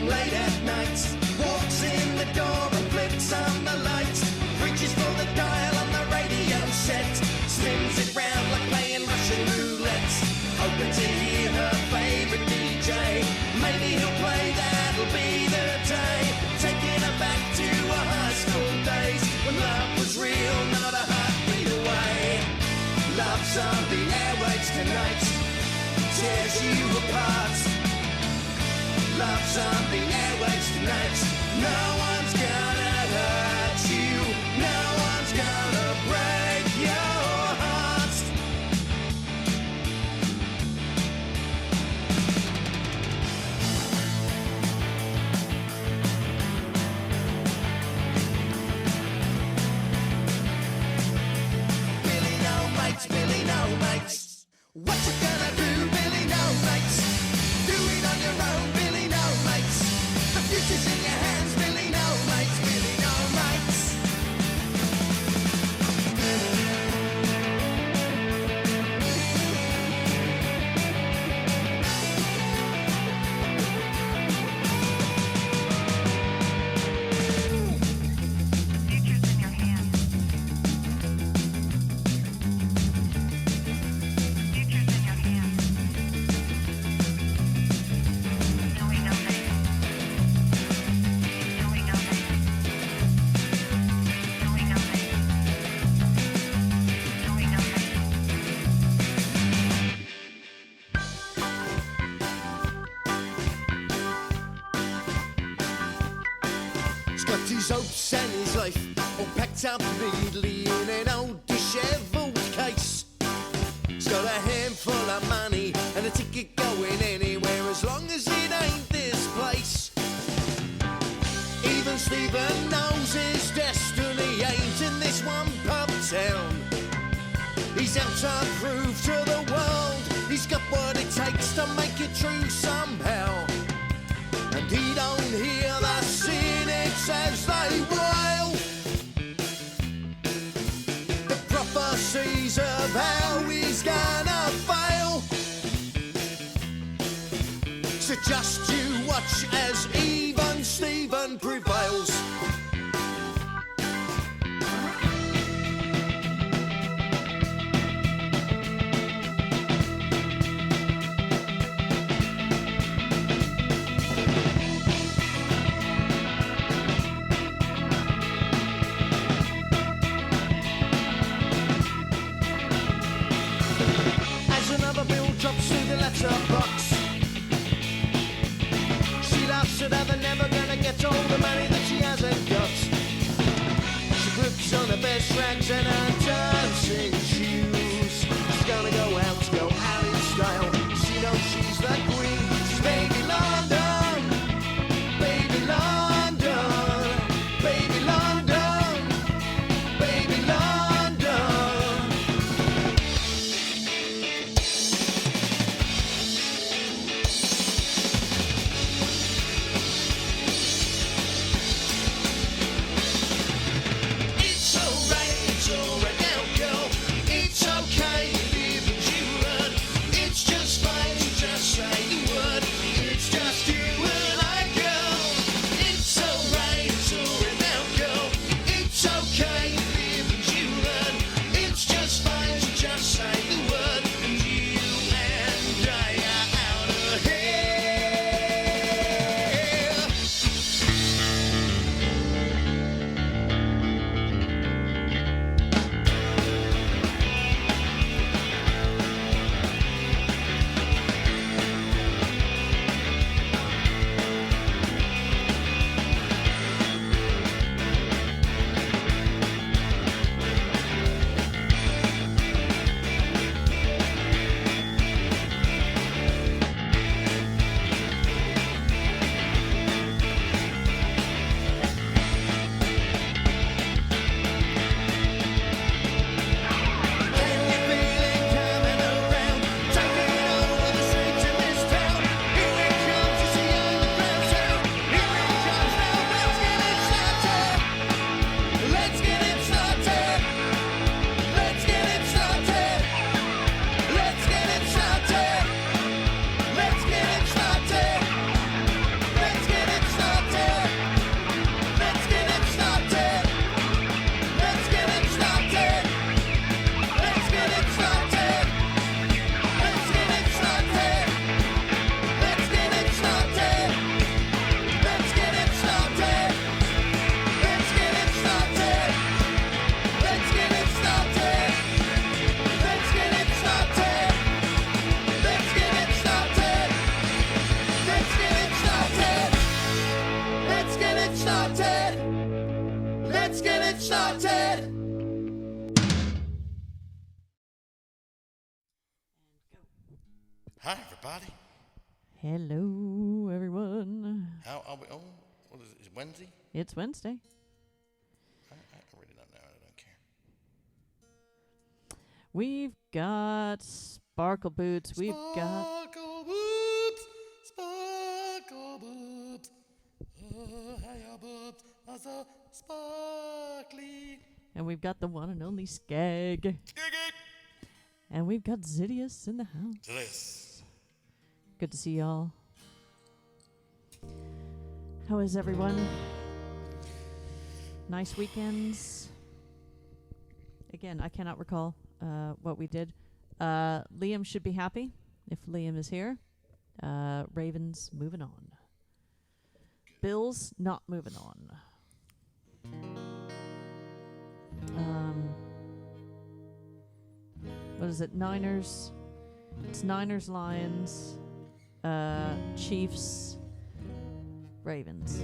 home late at night, walks in the door and flips on the light, reaches for the dial on the radio set, spins it round like playing Russian roulette, hoping to hear her favourite DJ. Maybe he'll play That'll Be the Day, taking her back to her high school days when love was real, not a heartbeat away. Love's on the airwaves tonight, tears you apart. Love's on the airwaves tonight. No one's gonna hurt you, no one's gonna break your heart. Billy, no mates, Billy, no mates. What you gonna do, Billy, no mates? Do it on your own, Billy, no mates. The future's in your hands, Billy, no mates, Billy, no mates. Got his hopes and his life all packed up neatly in an old dishevelled case. He's got a handful of money and a ticket going anywhere as long as it ain't this place. Even Stephen knows his destiny ain't in this one pub town. He's out to prove to the world he's got what it takes to make it true somehow. And he don't hear the cynics as they wail the prophecies of how he's gonna fail. So just you watch as even Stephen prevails. Drops through the letterbox. She laughs at how they're never gonna get all the money that she hasn't got. She grips on her best rags and her dancing shoes. She's gonna go out in style. She knows she's the queen. She's baby London, baby London, baby London, baby London. It's alright, let's get it started. Hi, everybody. Hello, everyone. How are we? Oh, what is it? Is it Wednesday? It's Wednesday. I really don't know. I don't care. We've got sparkle boots. We've got Sparkle boobs. Sparkle boobs. Oh, hiya boobs are so sparkly. and we've got the one and only Skag. And we've got Zidius in the house. This. Good to see y'all. How is everyone? Nice weekends. Again, I cannot recall what we did. Liam should be happy if Liam is here. Ravens moving on. Bills not moving on. What is it? Niners. It's Niners, Lions, Chiefs, Ravens.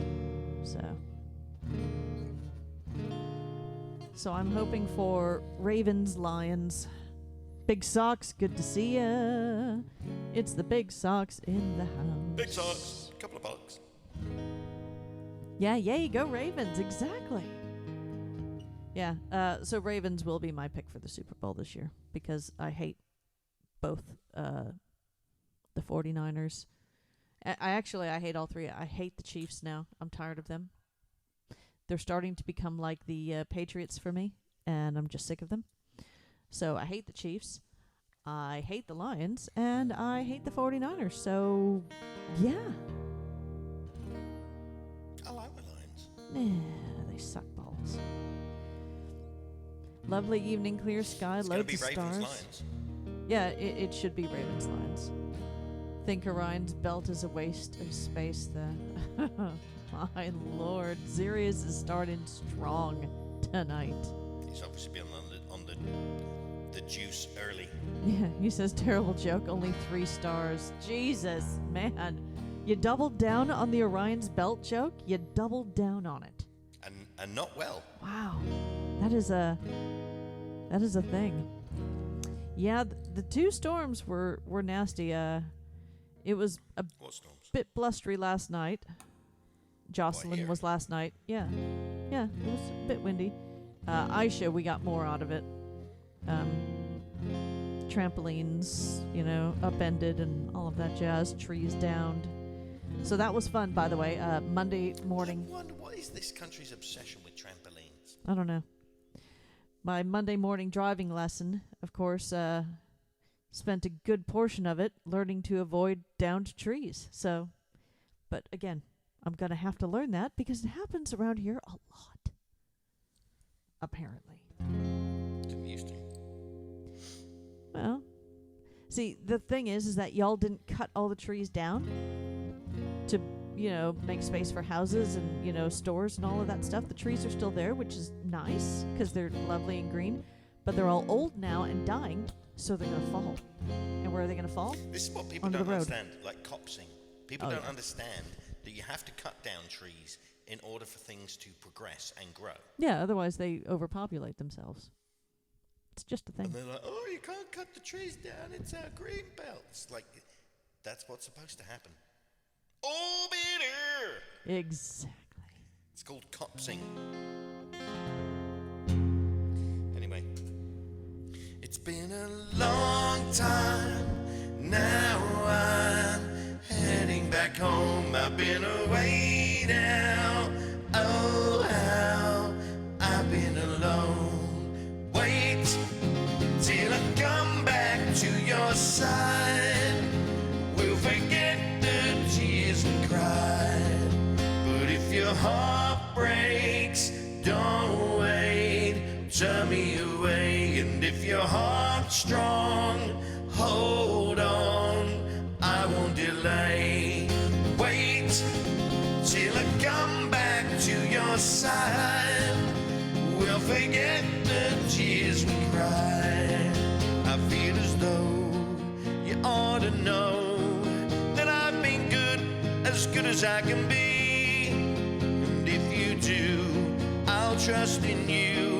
So I'm hoping for Ravens, Lions. Big Sox, good to see ya. It's the Big Sox in the house. Big Sox. Couple of bucks. Yeah, yay, go Ravens, exactly. Yeah, so Ravens will be my pick for the Super Bowl this year because I hate both the 49ers. I hate all three. I hate the Chiefs now. I'm tired of them. They're starting to become like the Patriots for me, and I'm just sick of them. So I hate the Chiefs. I hate the Lions, and I hate the 49ers. So, yeah. I like the Lions. They suck balls. Lovely evening, clear sky, It's going to loads be of stars. Ravens Lions. Yeah, it should be Ravens Lions. Think Orion's belt is a waste of space. My lord, Sirius is starting strong tonight. He's obviously been on the juice early. Yeah, he says terrible joke, only 3 stars. Jesus, man. You doubled down on the Orion's belt joke? You doubled down on it. And not well. Wow. That is a thing. Yeah, the 2 storms were nasty. It was a What storms? bit blustery last night. Jocelyn here? was last night. Yeah, it was a bit windy. Aisha, we got more out of it. Trampolines, upended and all of that jazz. Trees downed. So that was fun, by the way. Monday morning. I wonder what is this country's obsession with trampolines? I don't know. My Monday morning driving lesson, of course, spent a good portion of it learning to avoid downed trees. So, but again, I'm going to have to learn that because it happens around here a lot. Apparently. Didn't used to. Well, see, the thing is that y'all didn't cut all the trees down to, make space for houses and, stores and all of that stuff. The trees are still there, which is nice because they're lovely and green, but they're all old now and dying, so they're going to fall. And where are they going to fall? This is what people Onto don't the road. understand, like copsing. People Oh, don't yeah. understand that you have to cut down trees in order for things to progress and grow. Yeah, otherwise they overpopulate themselves. It's just a And thing. they're like, oh, you can't cut the trees down, it's our green belts. Like, that's what's supposed to happen. Orbiter! Exactly. It's called copsing. Anyway. It's been a long time, now I'm heading back home. I've been away now, oh how I've been alone. Wait till I come back to your side. We'll forget the tears we cried. But if your heart breaks, don't wait, turn me away. And if your heart's strong, hold on, I won't delay. Wait till I come back to your side. We'll forget the tears we cried. I feel as though you ought to know that I've been good as I can be. And if you do, I'll trust in you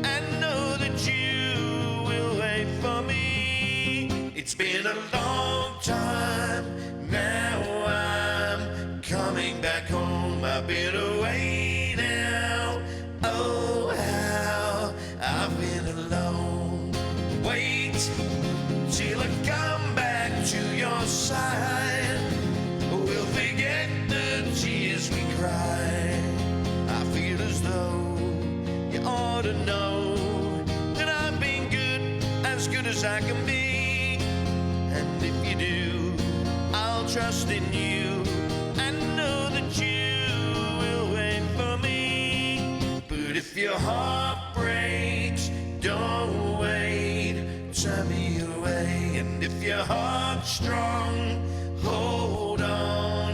and know that you will wait for me. It's been a long time, now I'm coming back home. I've been away now, oh how I've been alone. Wait till I come back to your side. We'll forget the tears we cried. I feel as though you ought to know that I've been good, as good as I can be. And if you do, I'll trust in you and know that you will wait for me. But if your heart breaks, don't wait, turn me away. And if your heart's strong, hold on,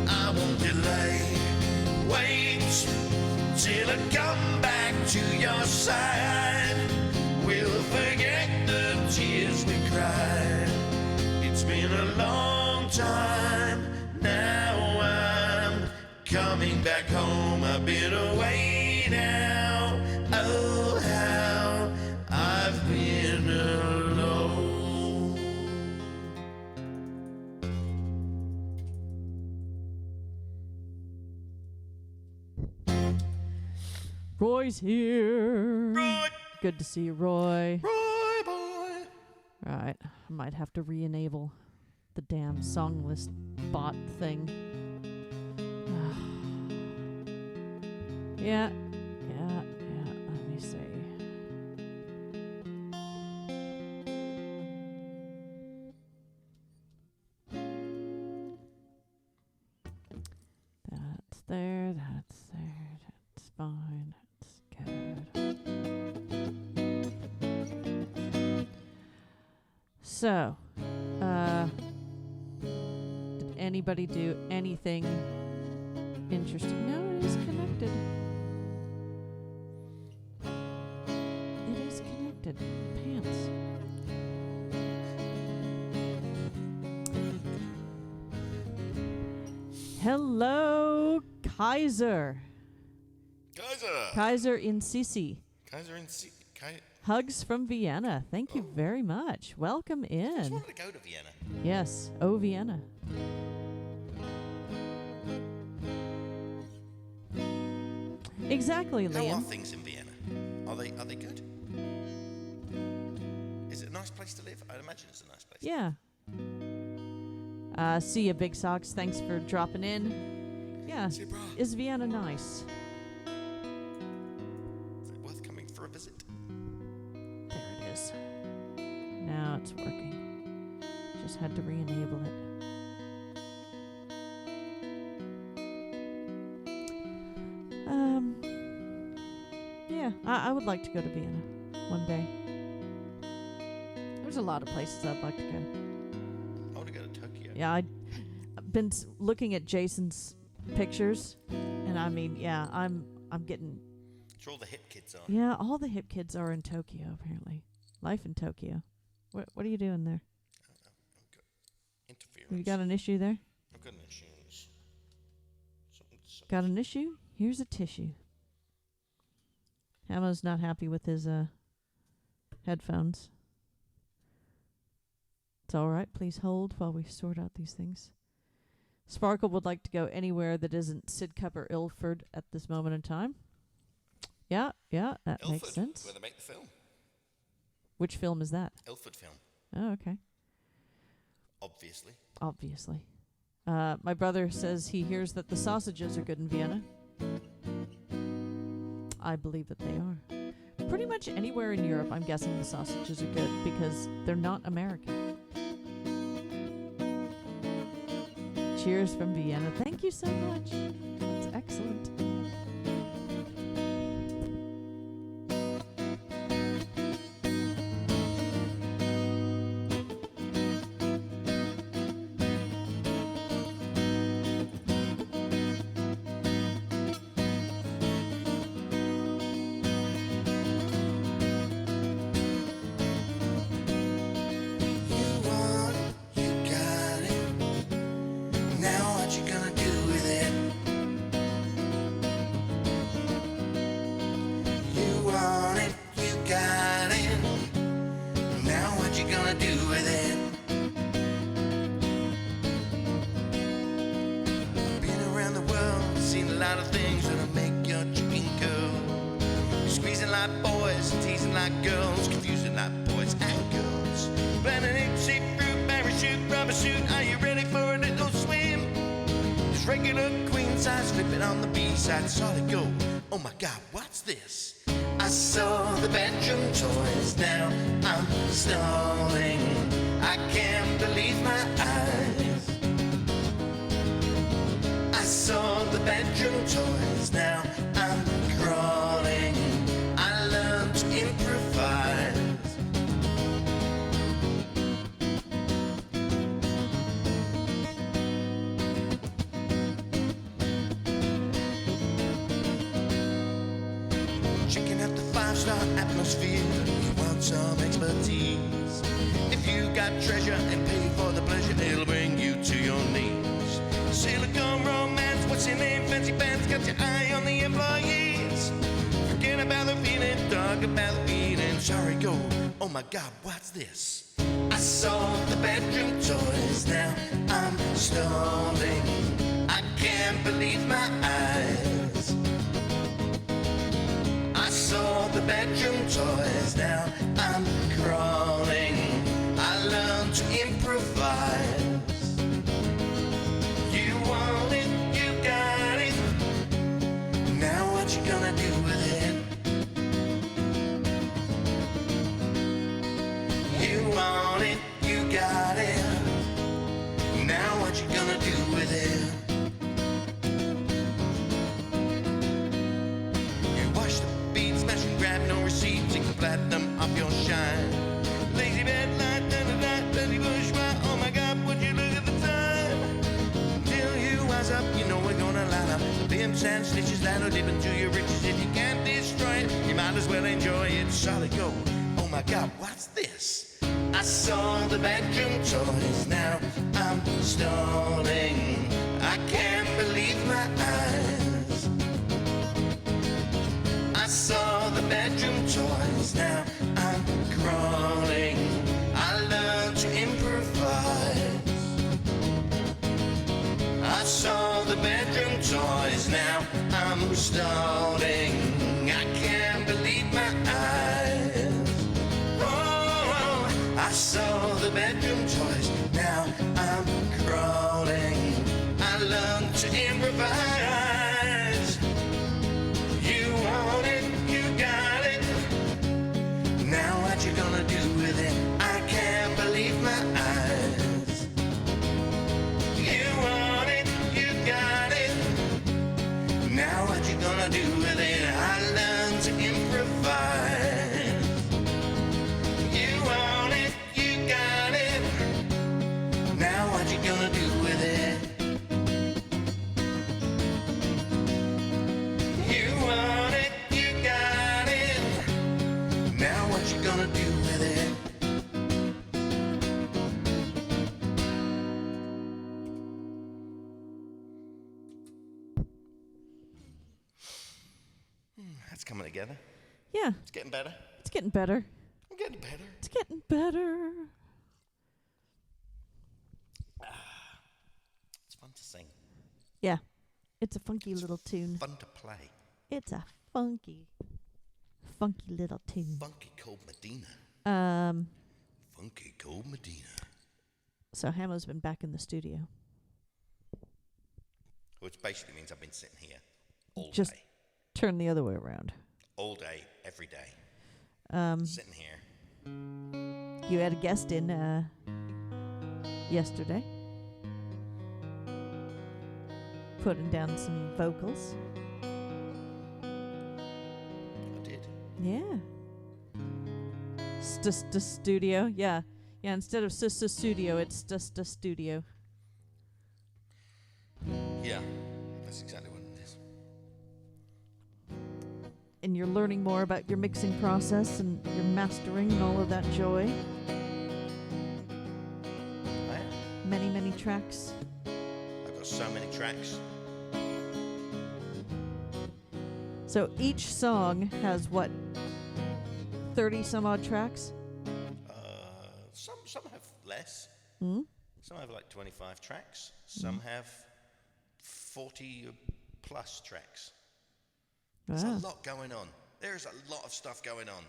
I won't delay. Wait till I come back to your side. We'll forget the tears we cried. It's been a long time, now I'm coming back home. I've been away now, oh how I've been alone. Roy's here. Roy, Good to see you, Roy. Roy boy. Right. I might have to re-enable the damn song list bot thing. Yeah. Let me see. That's there. That's fine. That's good. So, did anybody do anything interesting? No, it is connected. It is connected. Pants. Hello, Kaiser. Kaiser in Sisi. Hugs from Vienna. Thank you very much. Welcome I just in. wanted to go to Vienna. Yes. Oh, Vienna. Exactly, How are Liam. things in Vienna? Are they good? Is it a nice place to live? I'd imagine it's a nice place. Yeah. See ya, Big Socks. Thanks for dropping in. Yeah. See you, brah. Is Vienna nice? Is it worth coming for a visit? There it is. Now it's working. Just had to re-enable it. Yeah, I would like to go to Vienna one day. There's a lot of places I'd like to go. I want to go to Tokyo. Yeah, I've been looking at Jason's pictures, and I mean, yeah, I'm getting. It's where all the hip kids are. Yeah, all the hip kids are in Tokyo apparently. Life in Tokyo. What are you doing there? Interference. You got an issue there? I've got an issue. Got an issue? Here's a tissue. Hammo's not happy with his headphones. It's all right. Please hold while we sort out these things. Sparkle would like to go anywhere that isn't Sidcup or Ilford at this moment in time. Yeah, that Ilford, makes sense. where they make the film. Which film is that? Ilford film, Oh, okay. obviously. Obviously. My brother says he hears that the sausages are good in Vienna. I believe that they are. Pretty much anywhere in Europe, I'm guessing the sausages are good because they're not American. Cheers from Vienna. Thank you so much. That's excellent. like boys, teasing like girls, confusing like boys and girls. Planning seat fruit, parachute, rubber suit. Are you ready for a little swim? It's regular queen size, flipping on the B-side, solid gold. Oh my God, what's this? I saw the bedroom toys, now I'm stalling. I can't believe my eyes. I saw the bedroom toys, now I'm crawling. I learned to improvise. Checking out the five-star atmosphere, you want some expertise. If you got treasure and pay for the pleasure, it'll bring you to your knees. Silicone romance, what's your name? Fancy pants, got your eye on the employees. Forget about the feeling, talk about the feeling. Sorry, go, oh my God, what's this? I saw the bedroom toys, now I'm stalling. I can't believe my eyes. I saw the bedroom toys, now I'm crawling. I learned to improvise. You want it, you got it. Now what you gonna do with it? You want it, you got it. Now what you gonna do with it? You wash the beads, smash and grab, no receipt, take the platinum off your shine. Lazy bed light, Betty Bush, oh my God, would you look at the time? Till you wise up, you know we're gonna line up the pimps and stitches that'll dip into your riches. If you can't destroy it, you might as well enjoy it. Solid gold, oh my God, what's this? I saw the bedroom toys, now I'm stalling. I can't believe my eyes. I saw the bedroom toys, now I'm crawling. I learned to improvise. I saw the bedroom toys, now I'm stalling. I can't believe my eyes. Oh, I saw the bedroom toys, now I'm crawling. I learned to improvise. You want it, you got it. Now what you gonna do with it? I can't believe my eyes. You want it, you got it. Now what you gonna do with it? I learned to improvise. You want it, you got it. Now what you gonna do with it? You want it, you got it. Now what you gonna do with it? That's coming together. Yeah, It's getting better. it's getting better. I'm getting better. It's getting better. It's fun to sing. Yeah, it's a funky little tune. Fun to play. It's a funky little tune. Funky cold Medina. Funky cold Medina. So Hamo's been back in the studio. Which basically means I've been sitting here all Just day. turn the other way around. All day, every day. Sitting here. You had a guest in yesterday, putting down some vocals. I did. Yeah. Studio. Yeah. Yeah, instead of studio, it's studio. Yeah, that's exactly what it is. And you're learning more about your mixing process and your mastering and all of that joy. Many, many tracks. I've got so many tracks. So each song has what? 30 some odd tracks? Some have less. Hmm? Some have like 25 tracks. Some have 40 plus tracks. There's a lot going on. There's a lot of stuff going on.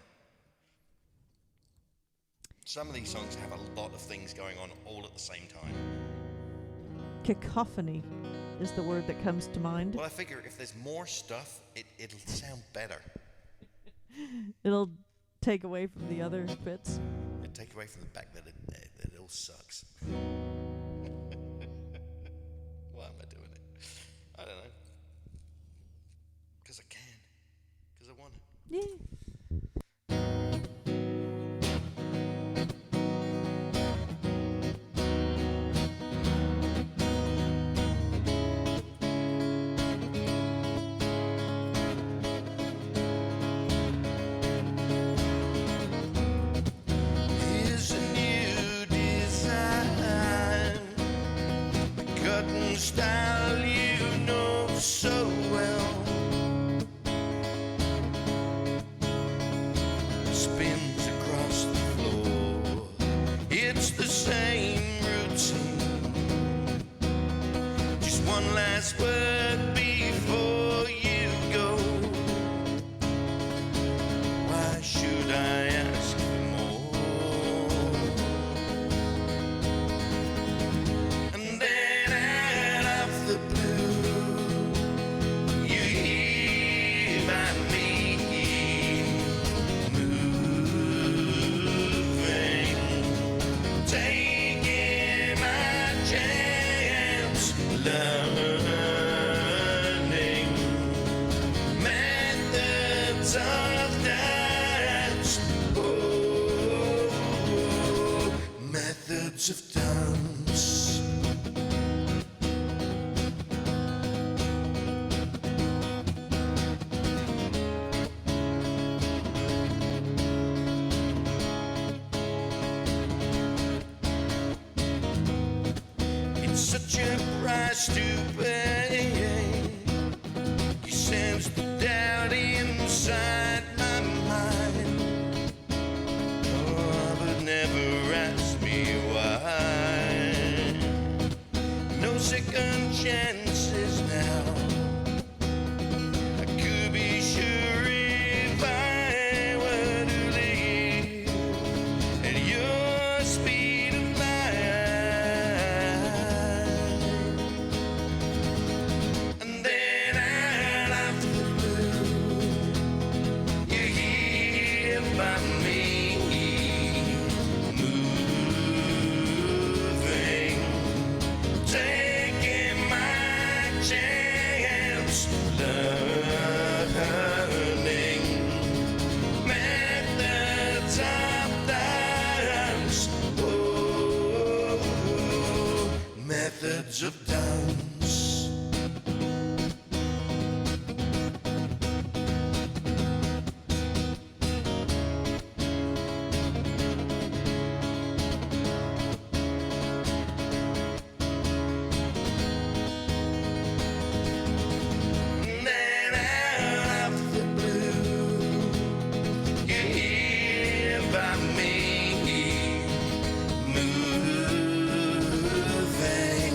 Some of these songs have a lot of things going on all at the same time. Cacophony is the word that comes to mind. Well, I figure if there's more stuff, it'll sound better. It'll take away from the other bits. It'll take away from the fact that it all sucks. Why am I doing it? I don't know. Because I can. Because I want it. Yeah. Here's a new design, the cutting style you know so well. Spins across the floor. It's the same routine. Just one last word before you go. Why should I ask for more? And then out of the blue, you hear my me moving, taking my chance, learning methods of dance. Oh, methods of dance. It's such a price to pay. You sense the doubt inside my mind. Oh, but never ask me why. No second chances now. I could be sure if I were to leave at your speed of light. And then out of the blue, you hear by me moving, taking my chance, learning methods of dance. Oh, methods of dance. And then out of the blue, you hear by me moving,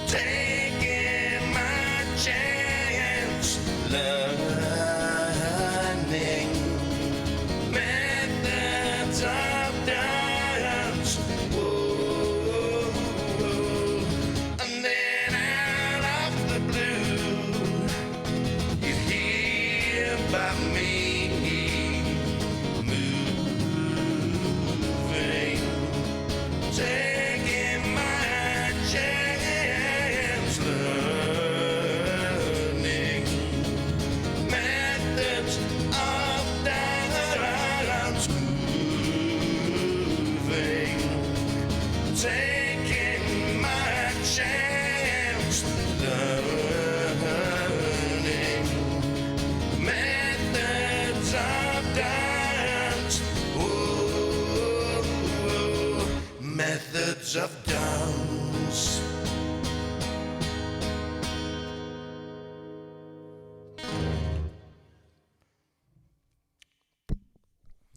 taking my chance, learning methods of dance. Whoa. And then out of the blue, you hear by me moving, taking my chance, learning methods of dance. Moving, taking my chance, learning methods of dance. Oh, methods of dance.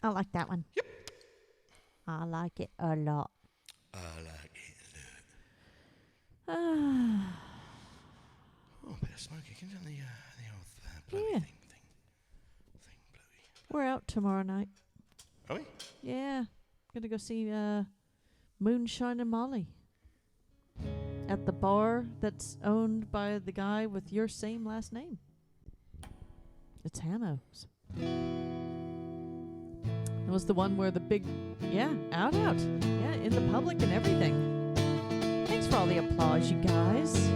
I like that one. Yep. I like it a lot. I like it. Ah, Oh, a bit of smoking. Can you turn the old bloody Yeah. thing? We're out tomorrow night. Are we? Yeah. Gonna go see Moonshine and Molly at the bar that's owned by the guy with your same last name. It's Hammos. It was the one where the big, out. Yeah, in the public and everything. Thanks for all the applause, you guys.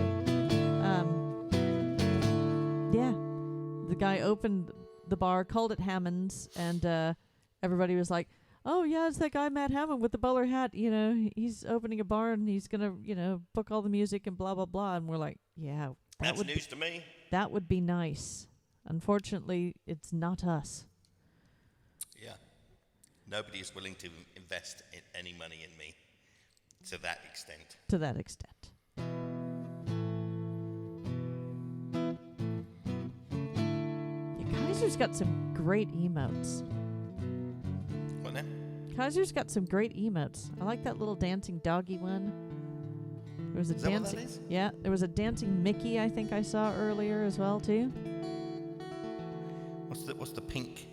The guy opened the bar, called it Hammond's, and everybody was like, oh, yeah, it's that guy Matt Hammond with the bowler hat. You know, he's opening a bar and he's going to, book all the music and blah, blah, blah. And we're like, yeah. That's news to me. That would be nice. Unfortunately, it's not us. Yeah. Nobody is willing to invest any money in me to that extent. To that extent. Yeah, Kaiser's got some great emotes. What now? Kaiser's got some great emotes. I like that little dancing doggy one. There was a Is that what dancing, that is? yeah. There was a dancing Mickey I think I saw earlier as well too. What's the pink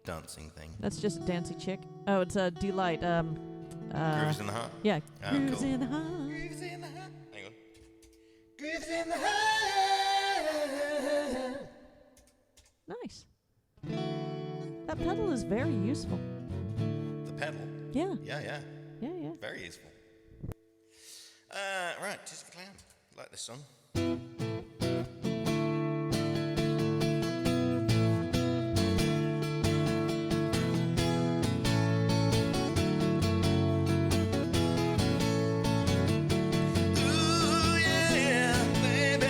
dancing thing? That's just a dancing chick. Oh, it's a Delight. Grooves in the Heart? Yeah, Oh, Grooves cool. in the Heart. Grooves in the Heart. Hang on. Grooves in the Heart. Nice. That pedal is very useful. The pedal? Yeah. Yeah. Yeah. Very useful. Right, Tis the Clown. Like this song. Ooh, yeah, baby.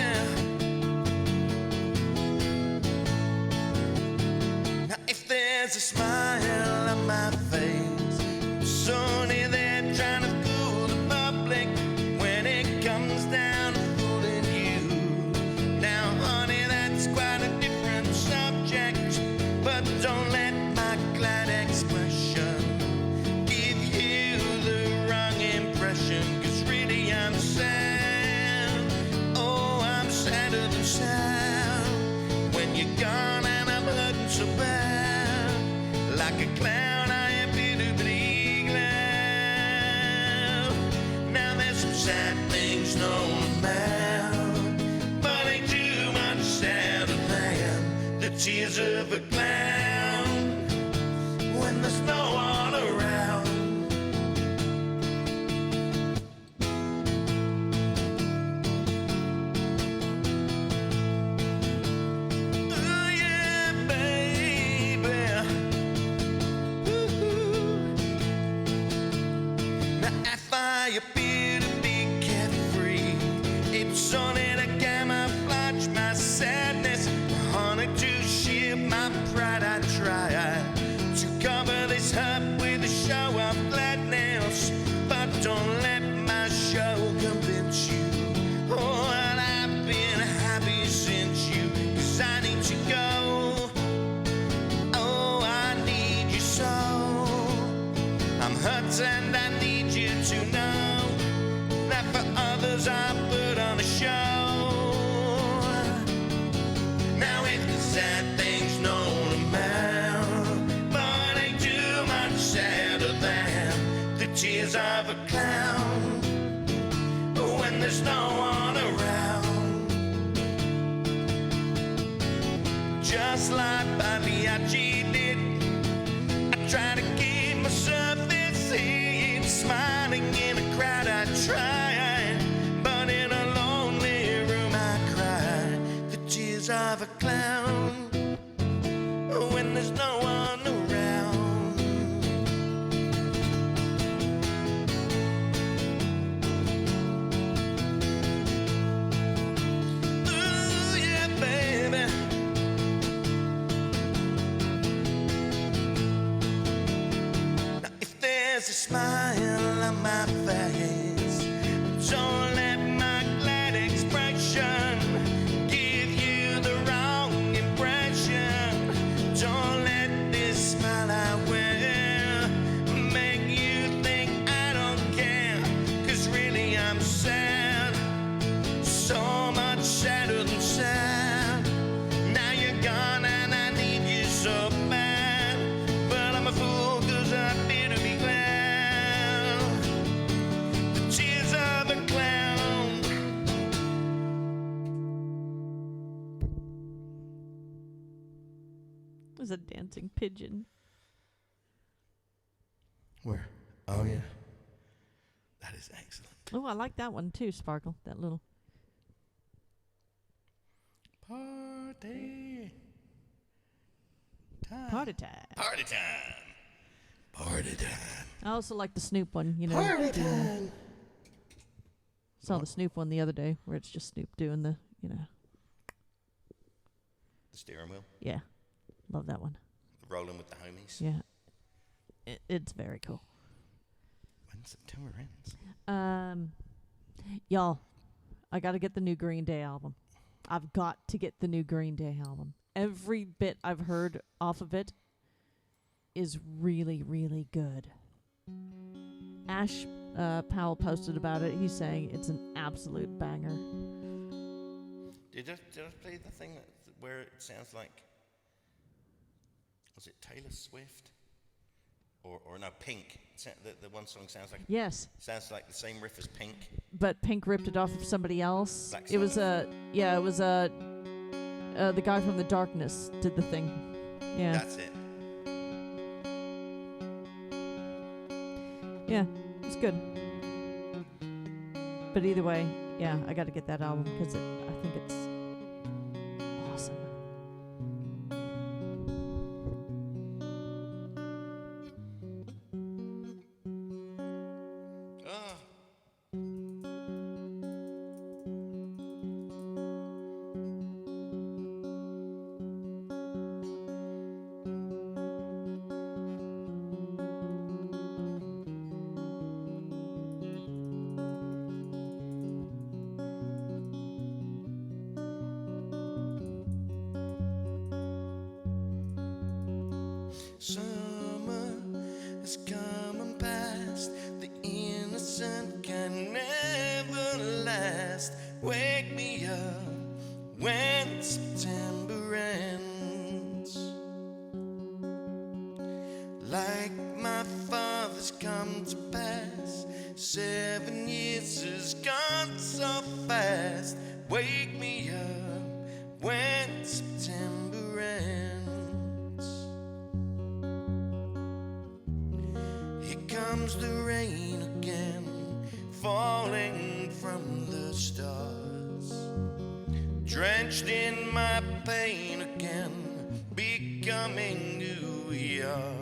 Now, if there's a smile on my face, it's only there trying to fool the public when it comes down to fooling you. Now, honey, that's quite a different subject, but don't let my glad expression give you the wrong impression, 'cause really I'm sad. Oh, I'm sadder than sad when you're gone and I'm hurting so bad. Like a clown, I am bitterly glad. Now there's some sad things known man, but ain't too much sadder than the tears of a clown when there's no one around. Oh yeah, baby. Now if I appear to be carefree, it's only to camouflage my sadness. Honey, to shield my pride, I try to cover this hurt with a show of gladness, but don't let my show convince you. Oh, and I've been happy since you, 'cause I need to go. Oh, I need you so. I'm hurt and I need you to know that for others I put on a show. Now if the sad things known about, but ain't too much sadder than the tears of a clown when there's no one around. Just like Pagliacci did, I try to keep my surface hid, smiling in a crowd I try, but in a lonely room I cry the tears of a clown when there's no one around. Ooh, yeah, baby. Now if there's a smile on my face, don't let my glad expression give you the wrong impression. Don't let this smile I wear make you think I don't care, 'cause really I'm sad, so much sadder than sad. Now you're gone and I need you so bad. was a dancing pigeon. Where? Oh, yeah. That is excellent. Oh, I like that one too, Sparkle. That little. Party time. Party time. Party time. Party time. I also like the Snoop one, you know. Party time. Saw the Snoop one the other day where it's just Snoop doing the, you know. The steering wheel. Yeah. Love that one. Rolling with the homies. Yeah. It's very cool. When September ends. Y'all, I got to get the new Green Day album. I've got to get the new Green Day album. Every bit I've heard off of it is really, really good. Ash Powell posted about it. He's saying it's an absolute banger. Did I play the thing where it sounds like, was it Taylor Swift? Or no, Pink. The one song sounds like the same riff as Pink. But Pink ripped it off of somebody else. Black It was Sabbath. the guy from The Darkness did the thing. Yeah. That's it. Yeah, it's good. But either way, yeah, I got to get that album because I think it's awesome. Ah. Summer has come and passed. The innocent can never last. Wake me up when September ends. Like my father's come to pass. 7 years has gone so fast. Wake me up when September ends. Here comes the rain again, falling from the stars. Drenched in my pain again, becoming who we are.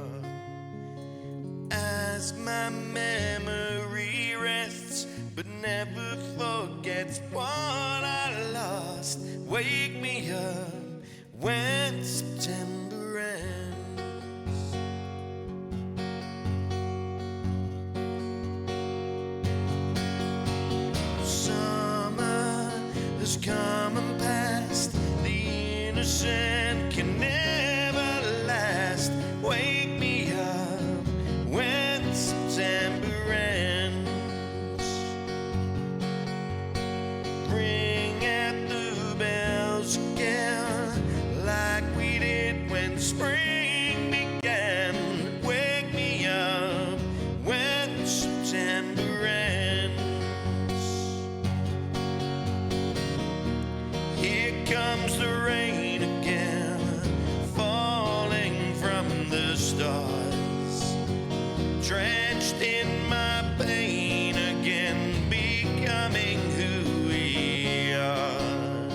As my memory rests, but never forgets what I lost. Wake me up when September ends. Summer has come and passed. The innocent can never last. Wake me up when September ends. Ring out the bells again, like we did when spring began. Wake me up when September ends. Here comes the rain again, falling from the stars. Drenched in my pain again, becoming who we are.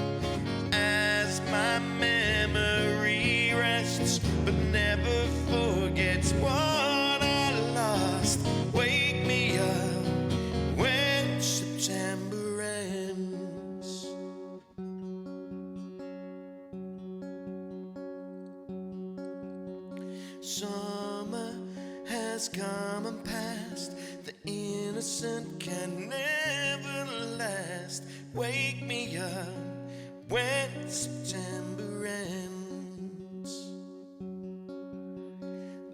As my memory rests, but never forgets what I lost. Wake me up when September ends. Summer has come and passed. The innocent can never last. Wake me up when September ends.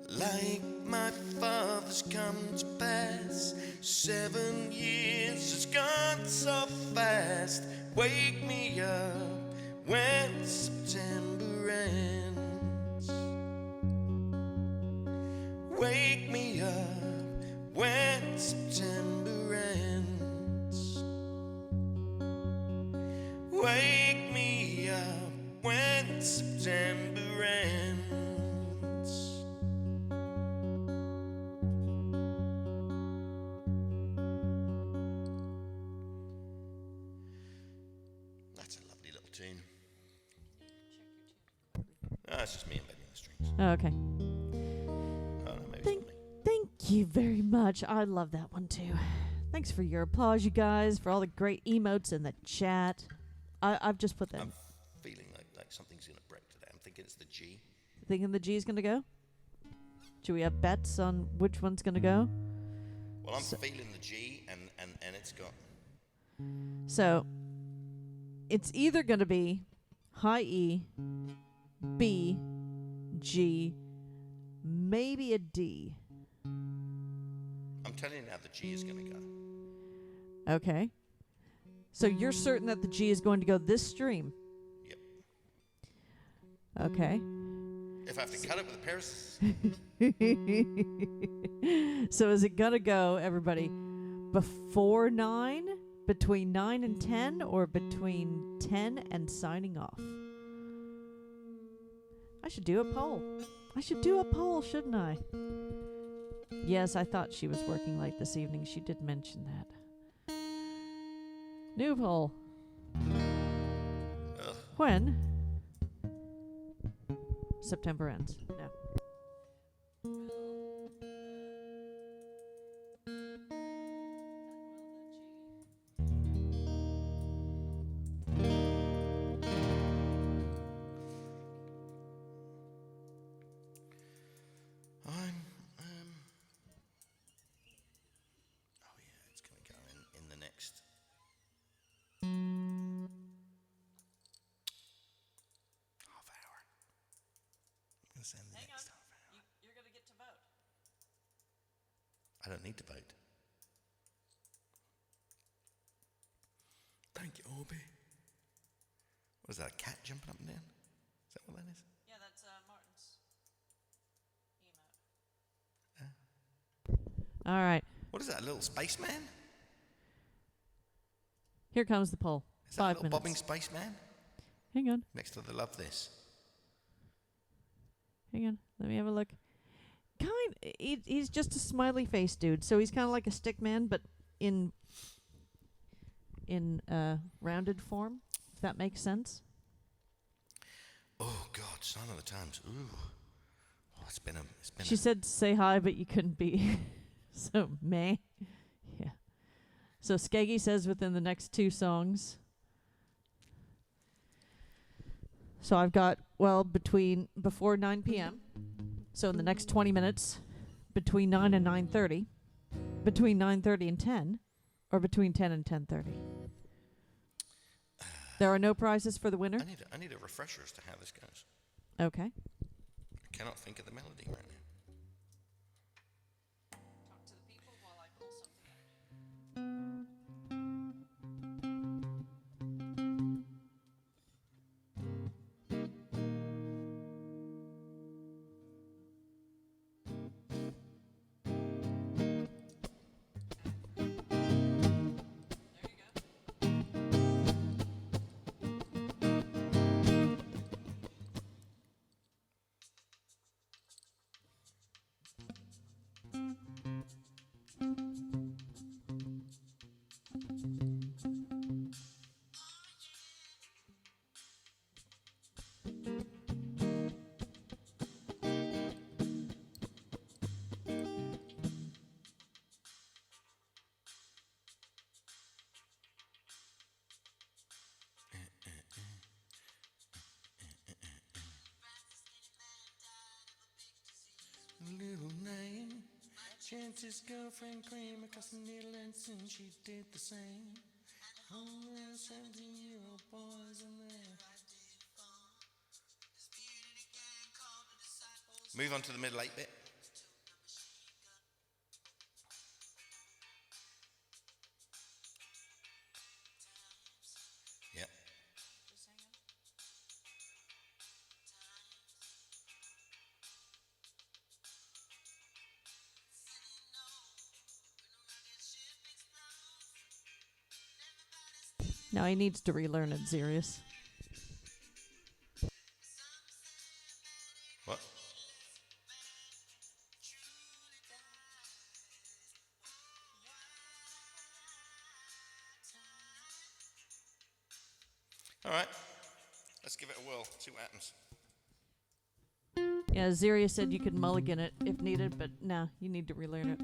Like my father's come to pass. 7 years has gone so fast. Wake me up when September ends. Wake me up when September ends. Wake me up when September ends. it's just me embedding the strings. Oh, okay. Oh, no, maybe Thank, it's not me. thank you very much. I love that one too. Thanks for your applause, you guys, for all the great emotes in the chat. I've just put that. I'm feeling like something's going to break today. I'm thinking it's the G. Thinking the G's gonna go? Should we have bets on which one's gonna go? Well, I'm feeling the G, and it's got... So, it's either gonna be high E, B, G, maybe a D. I'm telling you now, the G is going to go. Okay. So you're certain that the G is going to go this stream? Yep. Okay. If I have to cut it with a pair of scissors. So is it gonna go, everybody, before 9, between 9 and 10, or between 10 and signing off? I should do a poll. Shouldn't I? Yes, I thought she was working late this evening. She did mention that. New poll. Ugh. When September ends. No. Oh yeah, it's going to go in the next... half hour. I'm going to send the next half hour. You're going to get to vote. I don't need to vote. Thank you, Orby. What is that, a cat jumping up and down? Is that what that is? Yeah, that's Martin's emote. All right. What is that, a little spaceman? Here comes the poll. Is that a 5 little minutes. bobbing spaceman? Hang on. Next to the love this. Hang on. Let me have a look. He's just a smiley face dude. So he's kind of like a stick man, but in rounded form, if that makes sense. Oh God, sign of the times. Ooh, oh, it's been. She said say hi, but you couldn't be. So meh. Yeah. So Skeggy says within the next 2 songs. So I've got before 9 p.m. So in the next 20 minutes, between 9 and 9:30, between 9:30 and 10, or between 10 and 10:30. There are no prizes for the winner. I need a refresher as to how this goes. Okay. I cannot think of the melody right now. Talk to the people while I pull something up. Little name, Chance's girlfriend cream, a cousin needle and soon she did the same. Oh, 17-year-old boys in there. Move on to the middle 8 bit. Yep. Now he needs to relearn it, Sirius. What? All right. Let's give it a whirl. See what happens. Yeah, Zaria said you could mulligan it if needed, but nah, you need to relearn it.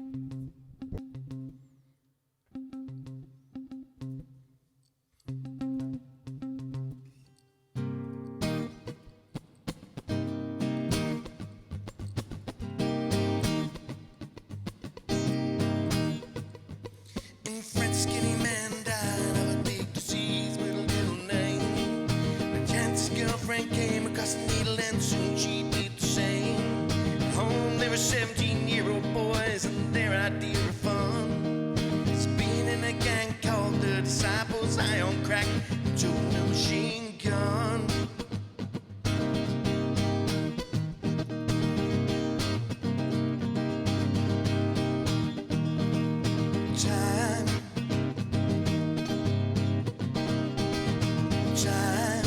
In French, skinny man died of a big disease with a little name. The Jance's girlfriend came across the needle and soon she did the same. At home there were 17-year-old boys and their idea of fun is being in a gang called the Disciples, high on crack, toting a machine gun. Time, time.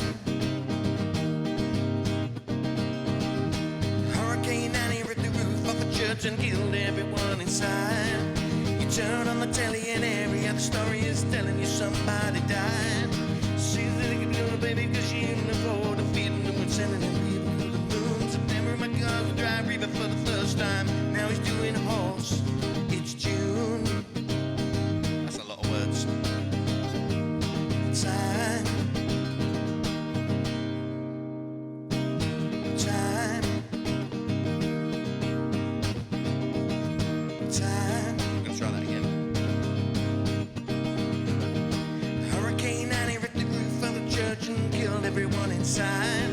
Hurricane Annie ripped the roof off a church and killed everyone inside. You turn on the telly and every other story is telling you somebody died. She's a little baby because she couldn't afford to feed them and sending them people to the moon. September, my car's a dry river for the first time. Now he's doing a horse. It's June. That's a lot of words. Time. Time. Time. I'm gonna try that again. Hurricane Annie ripped the roof of the church and killed everyone inside.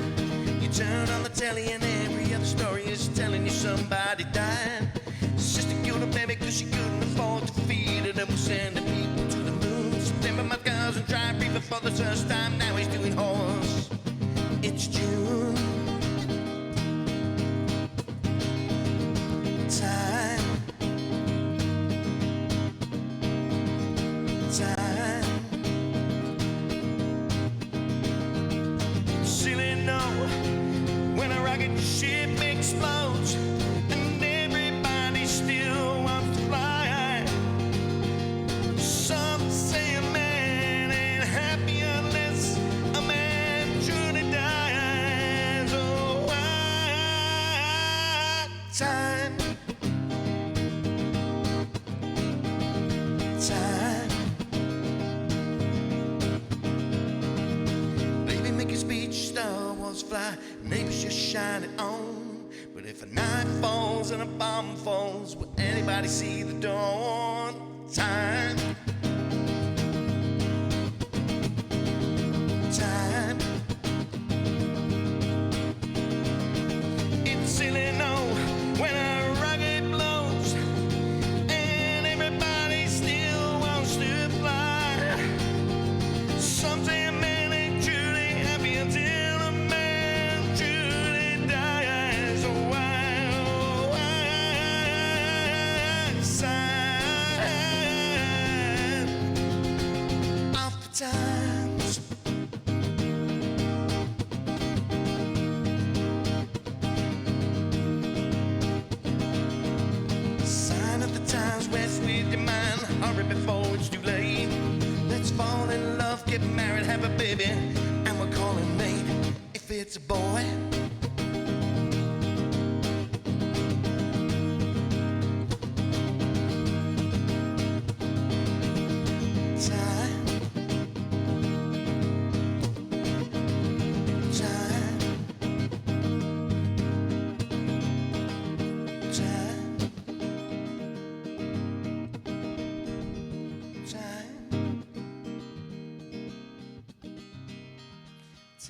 You turn on the telly and every other story is telling you somebody died. Sister killed a baby because she couldn't afford to feed it and was sending people to the moon. September, my girls and dry river for the first time. Now he's doing horse. It's June. Time. Time. Silly no, when a rocket ship explodes and everybody still wants to fly. Some say a man ain't happy unless a man truly dies. Oh, time. Time. Baby, make your speech, Star Wars fly, neighbors just shine it on. But if a knife falls and a bomb falls, will anybody see the dawn? Time. Time. It's silly no when a rocket blows and everybody still wants to fly. Some say a man ain't truly happy until a man truly dies. Oh, sign of the times. Sign of the times, rest with your mind, hurry before it's too late. Let's fall in love, get married, have a baby, and we'll call him mate. If it's a boy, time, time, time,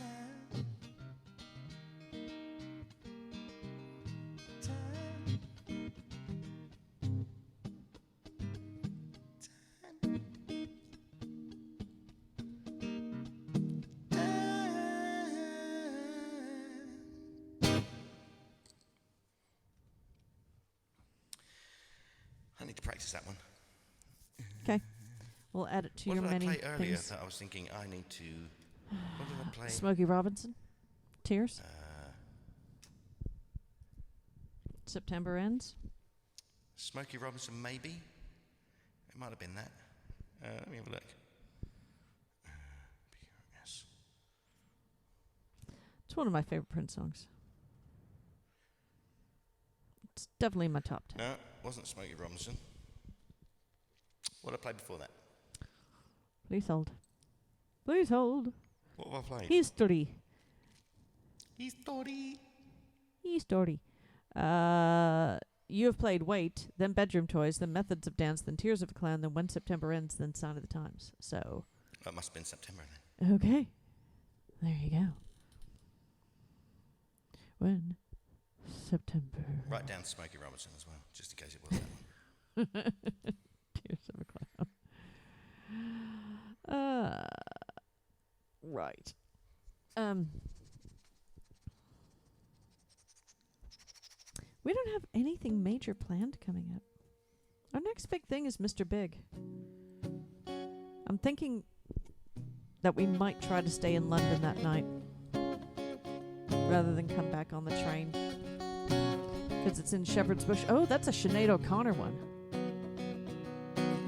time, I need to practice that one. Okay. We'll add it to What your did I many play earlier things. that I was thinking I need to... What did I play? Smokey Robinson. Tears. September ends. Smokey Robinson, maybe? It might have been that. Let me have a look. Yes. It's one of my favorite Prince songs. It's definitely in my top 10. No, it wasn't Smokey Robinson. What did I play before that? Please hold. Please hold. What have I played? History. History. You have played Wait, then Bedroom Toys, then Methods of Dance, then Tears of a Clown, then When September Ends, then Sign of the Times. So, That must have been September then. okay. There you go. When September. Write down Smokey Robinson as well, just in case it was that one. Tears of a Clown. Right. We don't have anything major planned coming up. Our next big thing is Mr. Big. I'm thinking that we might try to stay in London that night rather than come back on the train. Because it's in Shepherd's Bush. Oh, that's a Sinead O'Connor one.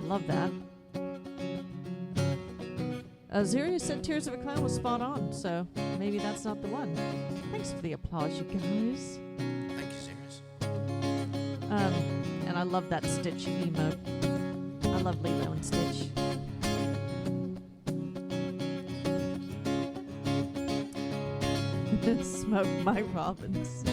Love that. Zurius said Tears of a Clown was spot on, so maybe that's not the one. Thanks for the applause, you guys. Thank you, Sirius. And I love that Stitch emote. I love Lilo and Stitch. Smoke my Robins.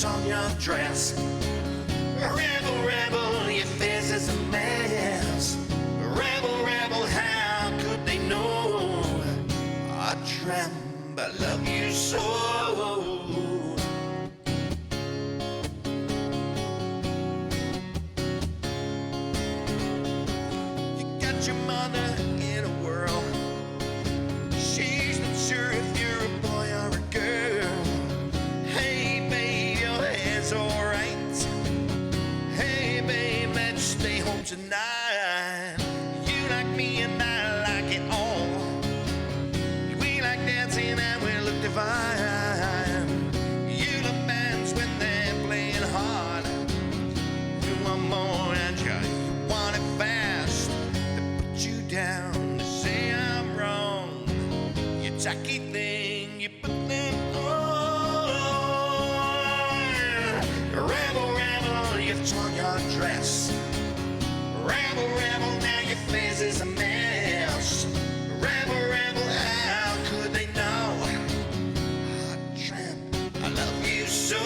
On your dress, rebel, rebel, your face is a mess. Rebel, rebel, how could they know? I tramp, I love you so. You got your mother in a whirl. She's not sure if you're a boy or a girl. Alright. Hey babe, let's stay home tonight. You like me and I like it all. We like dancing and we look divine. You love bands when they're playing hard. You want more and you want it fast. They put you down to say I'm wrong. You tacky thing, you put them on. Rebel, rebel, you've torn your dress. Rebel, rebel, now your face is a mess. Rebel, rebel, how could they know? Hot tramp, I love you so.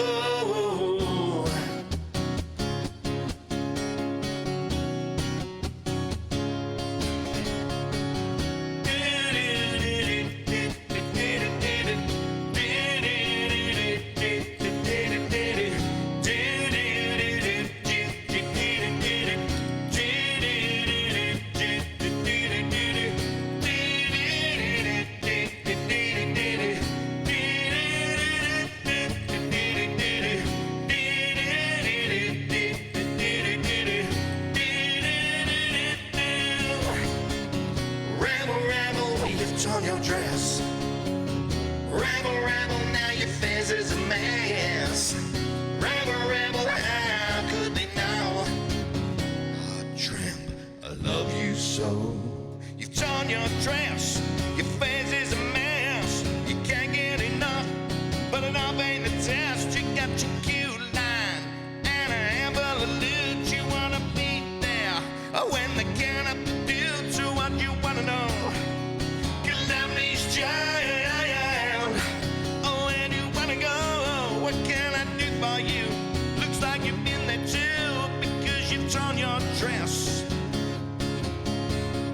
you've been there too, because you've torn your dress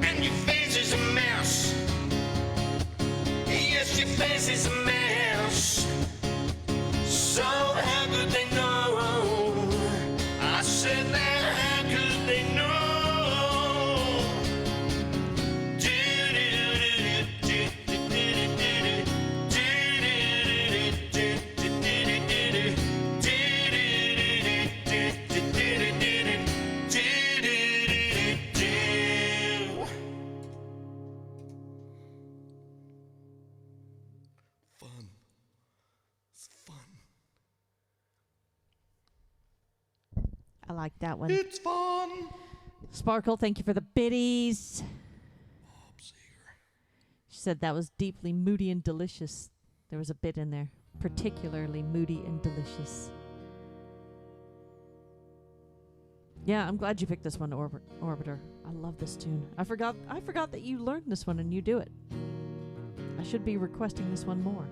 and your face is a mess. Yes, your face is a mess. So how could they know? I said that, how could they know? Fun. It's fun. I like that one. It's fun. Sparkle, thank you for the biddies. Bob Seger. She said that was deeply moody and delicious. There was a bit in there, particularly moody and delicious. Yeah, I'm glad you picked this one, Orbiter. I love this tune. I forgot that you learned this one and you do it. I should be requesting this one more.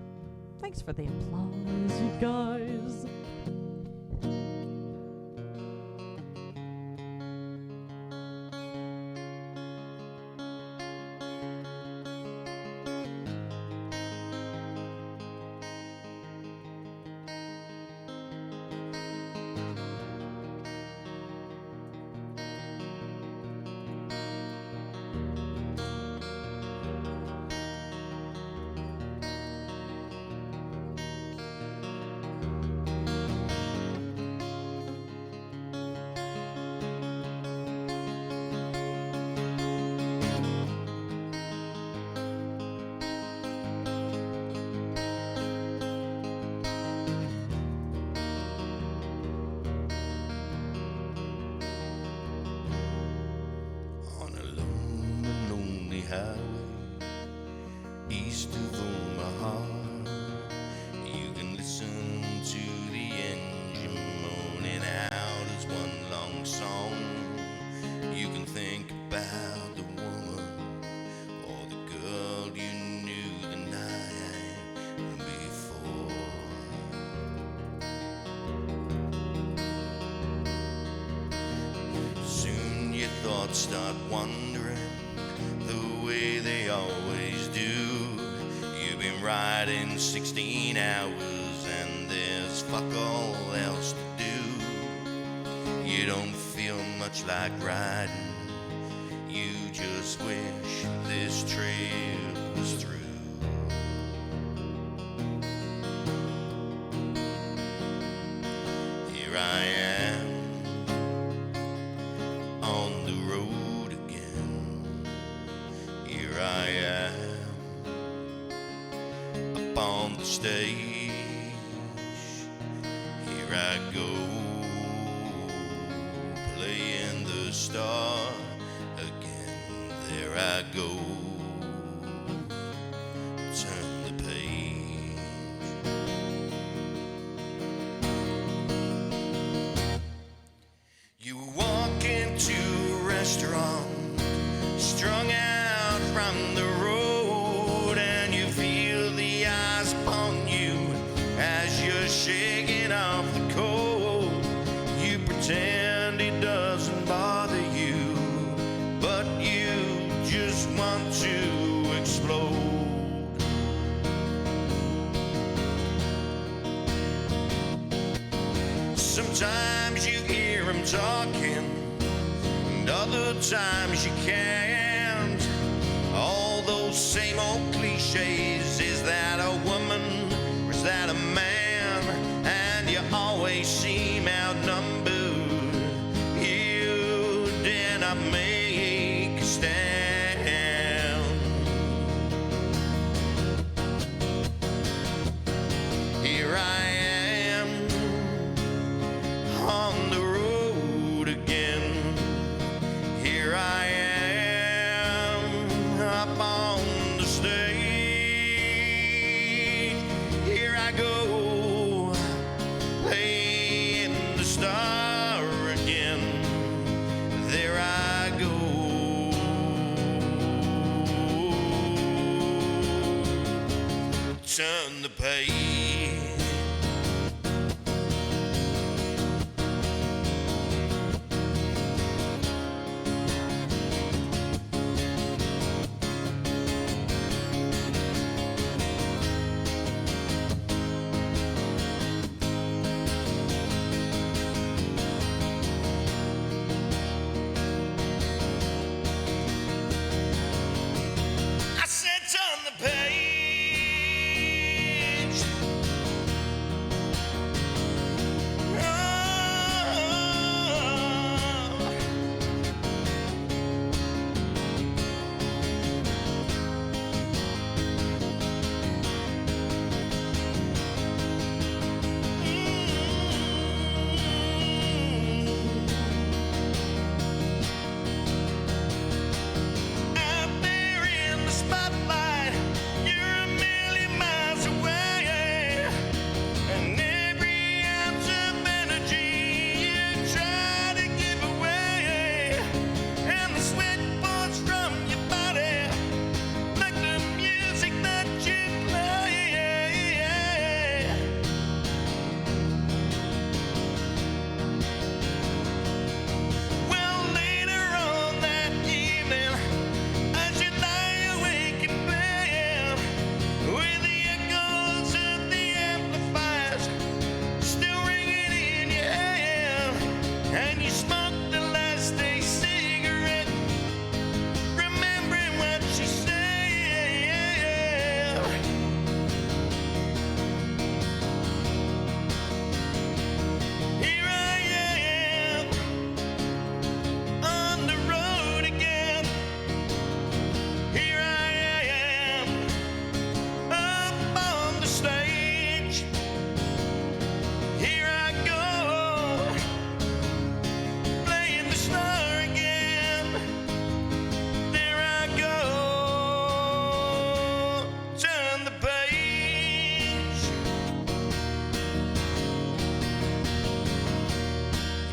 Thanks for the applause, you guys. On a lonely highway east of Omaha, you can listen to the engine moaning out as one long song. You can think about the woman or the girl you knew the night before. Soon your thoughts start wandering the way they always do. You've been riding 16 hours and there's fuck all else to do. You don't feel much like riding, you just wish this trip was through. Here I am on the road again. Here I am up on the stage. Here I go playing the star again. There I go, turn the page. You walk into a restaurant, strung out from the road, and you feel the eyes upon you as you're shaking off the cold. You pretend it doesn't bother you, but you just want to explode. Sometimes you hear him talking, and other times you can't. All those same old cliches. Is that a woman or is that a man? And you always seem outnumbered. You dare not make a stand. Here I am on the road again. Here I am up on the stage. Here I go playing the star again. There I go, turn the page.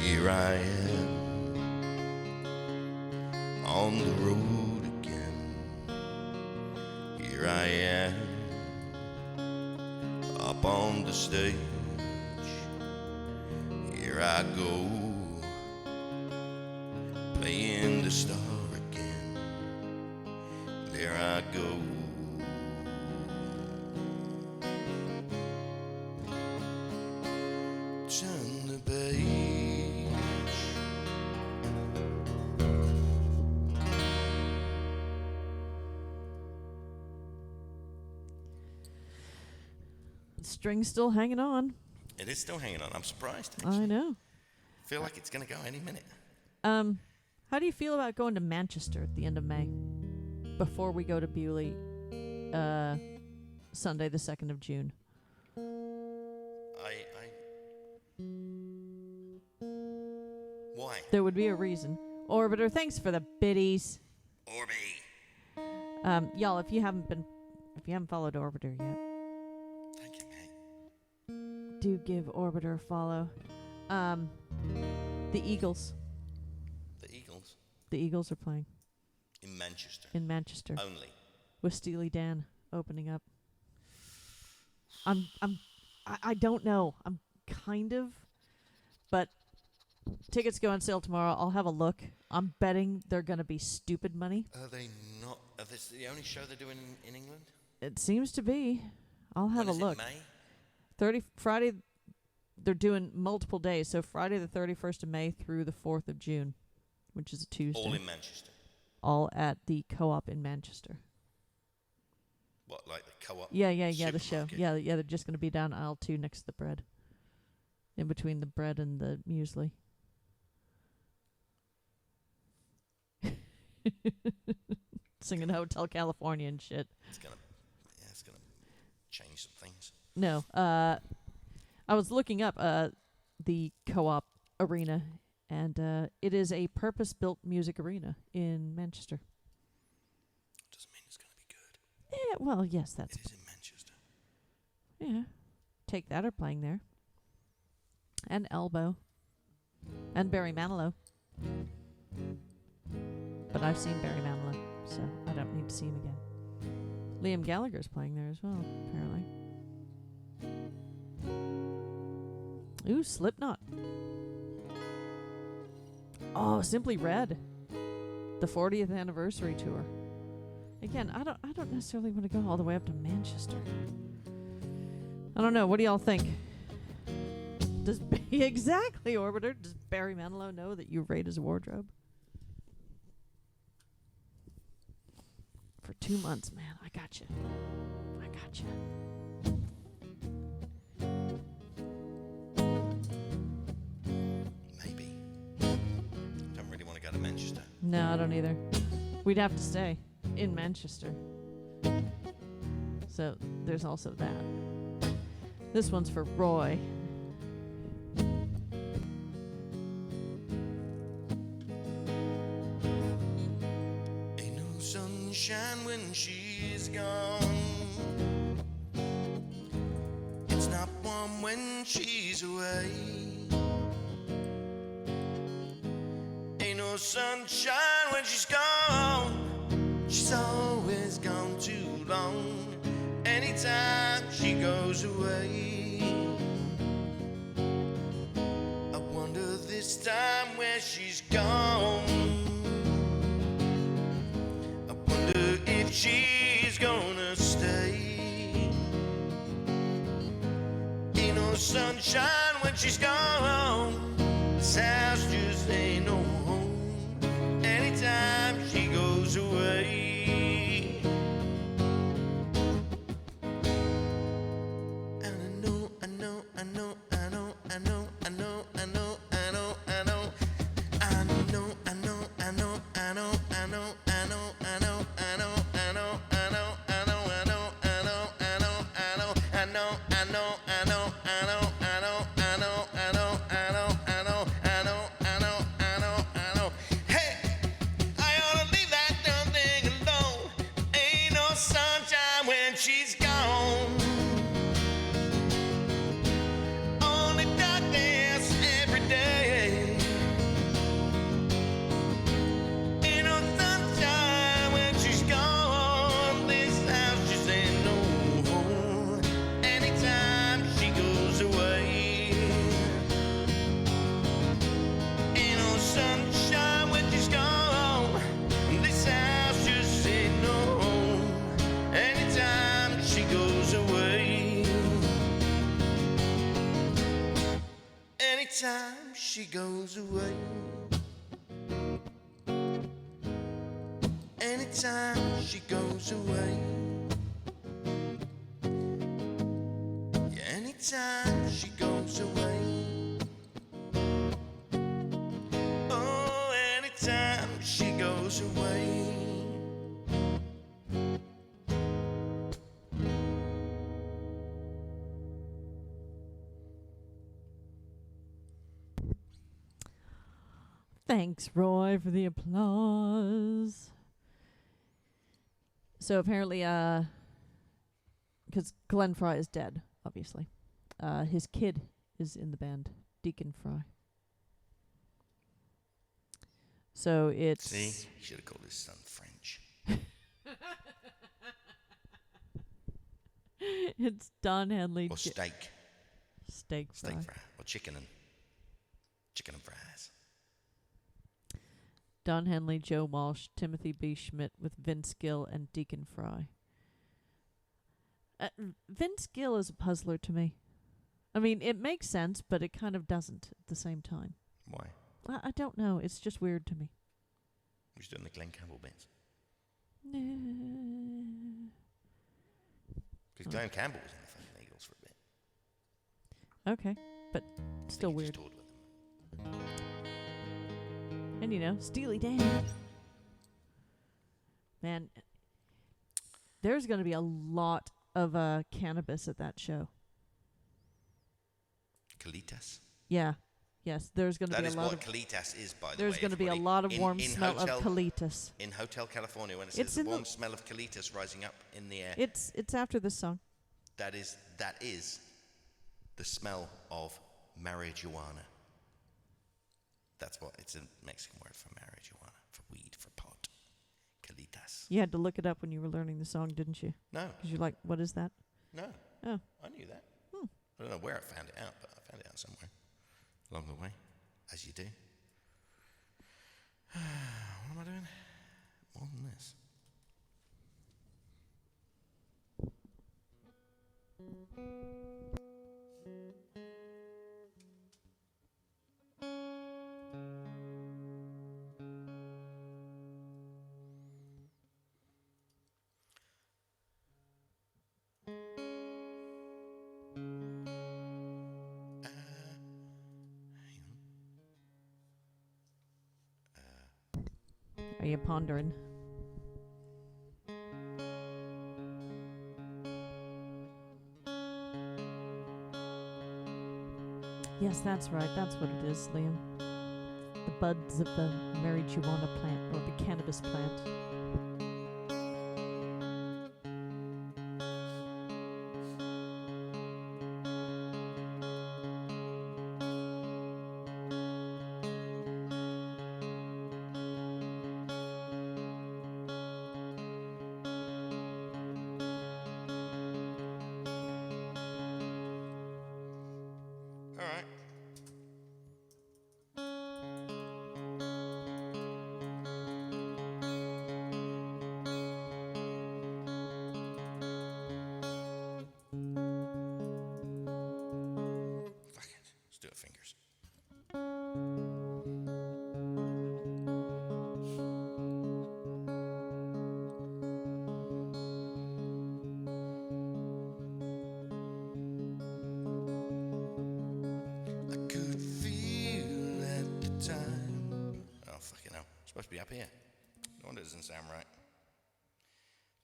Here I am on the road again. Here I am up on the stage. Here I go playing the star again. There I go. Turn the page. The string's still hanging on. It is still hanging on. I'm surprised. Actually. I know. Feel like it's gonna go any minute. How do you feel about going to Manchester at the end of May, before we go to Bewley, Sunday the 2nd of June? Why? There would be a reason. Orbiter, thanks for the biddies. Orby. Y'all, if you haven't followed Orbiter yet, Thank you, mate. do give Orbiter a follow. The Eagles. The Eagles The Eagles are playing in Manchester. in Manchester Only. with Steely Dan opening up. I don't know. I'm kind of, but tickets go on sale tomorrow. I'll have a look. I'm betting they're going to be stupid money. Are they not? Are this the only show they're doing in England? It seems to be. I'll have When a is look. It May? Friday. They're doing multiple days, so Friday the 31st of May through the 4th of June, which is a Tuesday. All in Manchester. All at the Co-op in Manchester. What, like the co-op? Yeah, the show. supermarket? Yeah, they're just going to be down aisle 2 next to the bread. In between the bread and the muesli. Singing Hotel California and shit. It's gonna change some things. No, I was looking up the Co-op arena, and it is a purpose-built music arena in Manchester. Doesn't mean it's gonna be good. Yeah, well, yes, that's... It is in Manchester. Yeah. Take That are playing there. And Elbow. And Barry Manilow. But I've seen Barry Manilow, so I don't need to see him again. Liam Gallagher's playing there as well, apparently. Ooh, Slipknot. Oh, Simply Red. The 40th anniversary tour. Again, I don't necessarily want to go all the way up to Manchester. I don't know. What do y'all think? Does exactly, Orbiter? Does Barry Manilow know that you raid his wardrobe? For 2 months, man. I got you. Maybe. Don't really want to go to Manchester. No, I don't either. We'd have to stay in Manchester. So there's also that. This one's for Roy. Ain't no sunshine when she's gone. It's not warm when she's away. Ain't no sunshine when she's gone. She's always gone too long. Anytime she goes away, I wonder this time where she's gone. I wonder if she's gonna stay. Ain't no sunshine when she's gone. This house just ain't no home. Anytime she goes away. I know she goes away. Anytime she goes away. Yeah, anytime she goes away. Oh, anytime she goes away. Thanks, Roy, for the applause. So apparently, because Glenn Fry is dead, obviously. His kid is in the band, Deacon Fry. So it's... See? He should have called his son French. It's Don Henley. Or steak. Steak Fry. Steak fry. Or chicken and fries. Don Henley, Joe Walsh, Timothy B. Schmidt with Vince Gill and Deacon Fry. Vince Gill is a puzzler to me. I mean, it makes sense, but it kind of doesn't at the same time. Why? I don't know. It's just weird to me. He's doing the Glenn Campbell bits. Because Glenn Campbell was in the fucking Eagles for a bit. Okay, but still He weird. just toured with them. And, you know, Steely Dan. Man, there's going to be a lot of cannabis at that show. Calitas. Yeah. Yes, there's going to That be a is lot what of... Calitas is, by the way. There's going to be a everybody. lot of In- warm in smell hotel, of Calitas. In Hotel California, when it It's says in the the- warm smell of Calitas rising up in the air, It's after this song. that is the smell of marijuana. That's what, it's a Mexican word for marijuana, for weed, for pot. Calitas. You had to look it up when you were learning the song, didn't you? No, Because you're like, what is that? no, Oh, I knew that. I don't know where I found it out, but I found it out somewhere along the way, as you do. What am I doing? More than this. are you pondering? Yes, that's right. That's what it is, Liam. The buds of the marijuana plant, or the cannabis plant. All right. Fuck it. Let's do it fingers. I could feel at the time. Oh, fucking hell. It's supposed to be up here. No wonder it doesn't sound right.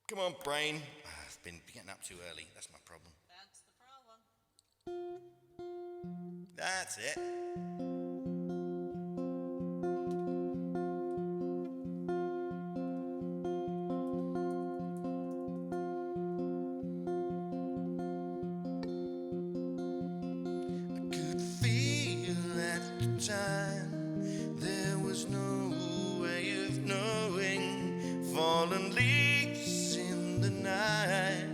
Come on, brain. It's been getting up too early. That's my problem. That's the problem. That's it. I could feel at the time there was no way of knowing. Fallen leaves in the night,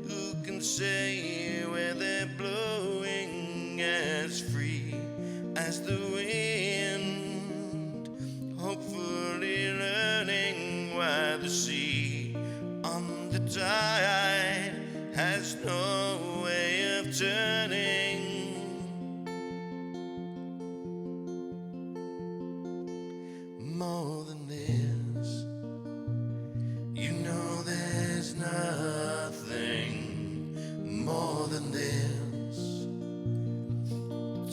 who can say where they're blowing? As free as the more than this. You know there's nothing more than this.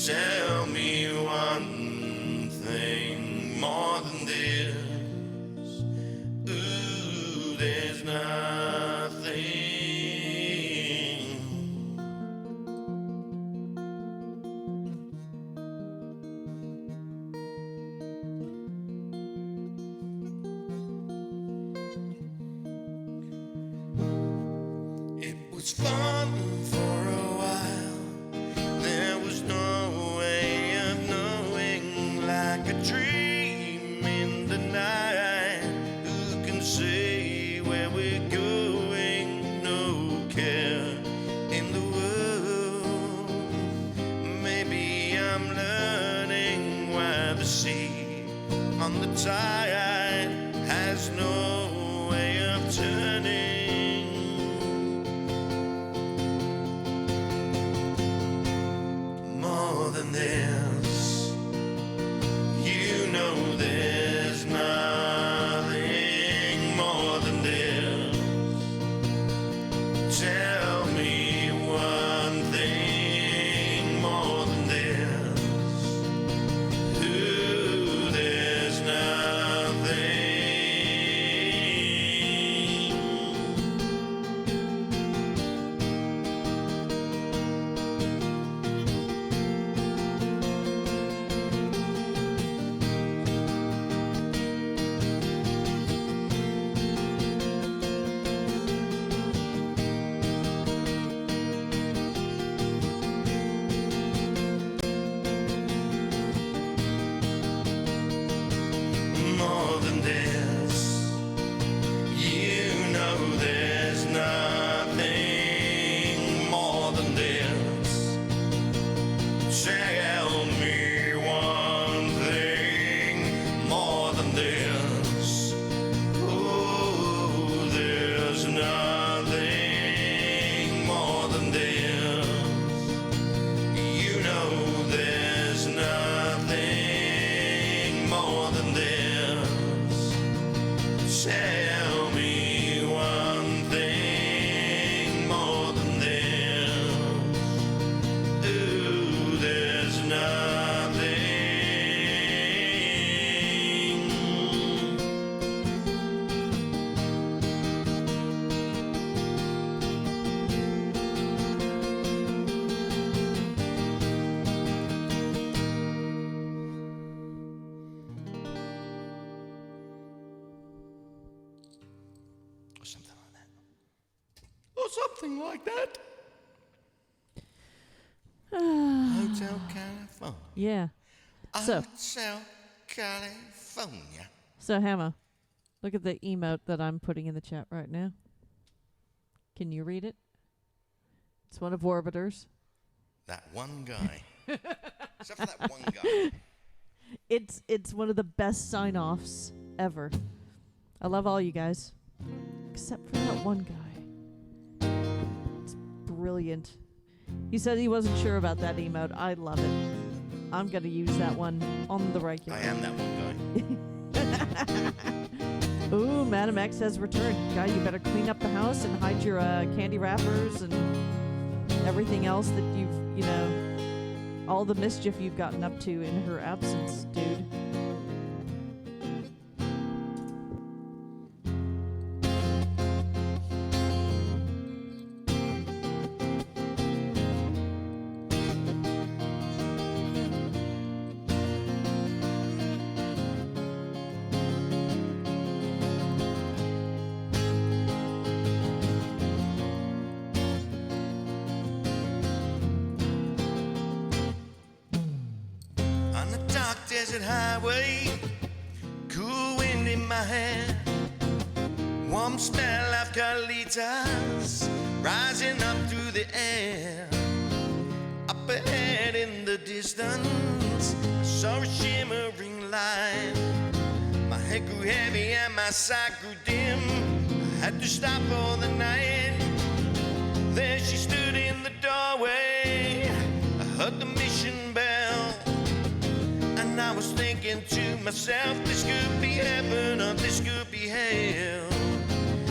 Tell me one thing more than this. Ooh, there's nothing. It was fun for a while. There was no way of knowing, like a dream in the night. Who can say where we're going? No care in the world. Maybe I'm learning why the sea on the tide has no way of turning. More than this, you know there's nothing more than this. Tell me one thing more than this. Ooh, there's nothing. More than this, you know there's nothing more than this. Tell me one thing more than this. Oh, there's nothing more than this. You know there's nothing more than this. Tell me one thing more than this. Ooh, there's nothing. Or something like that. Or something like that. Hotel California. Yeah. So, Hotel California. so Hammer, look at the emote that I'm putting in the chat right now. Can you read it? It's one of Orbiter's. That one guy. Except for that one guy. It's one of the best sign-offs ever. I love all you guys, except for that one guy. It's brilliant. He said he wasn't sure about that emote. I love it. I'm gonna use that one on the regular. I am that one guy. Ooh, Madam X has returned. Guy, you better clean up the house and hide your candy wrappers and everything else that you've, all the mischief you've gotten up to in her absence, dude. On the dark desert highway, cool wind in my hair, warm smell of colitas rising up through the air. Up ahead in the distance, I saw a shimmering light. My head grew heavy and my sight grew dim. I had to stop for the night. There she stood in the doorway. I heard the mission bell, and I was thinking to myself, this could be heaven or this could be hell.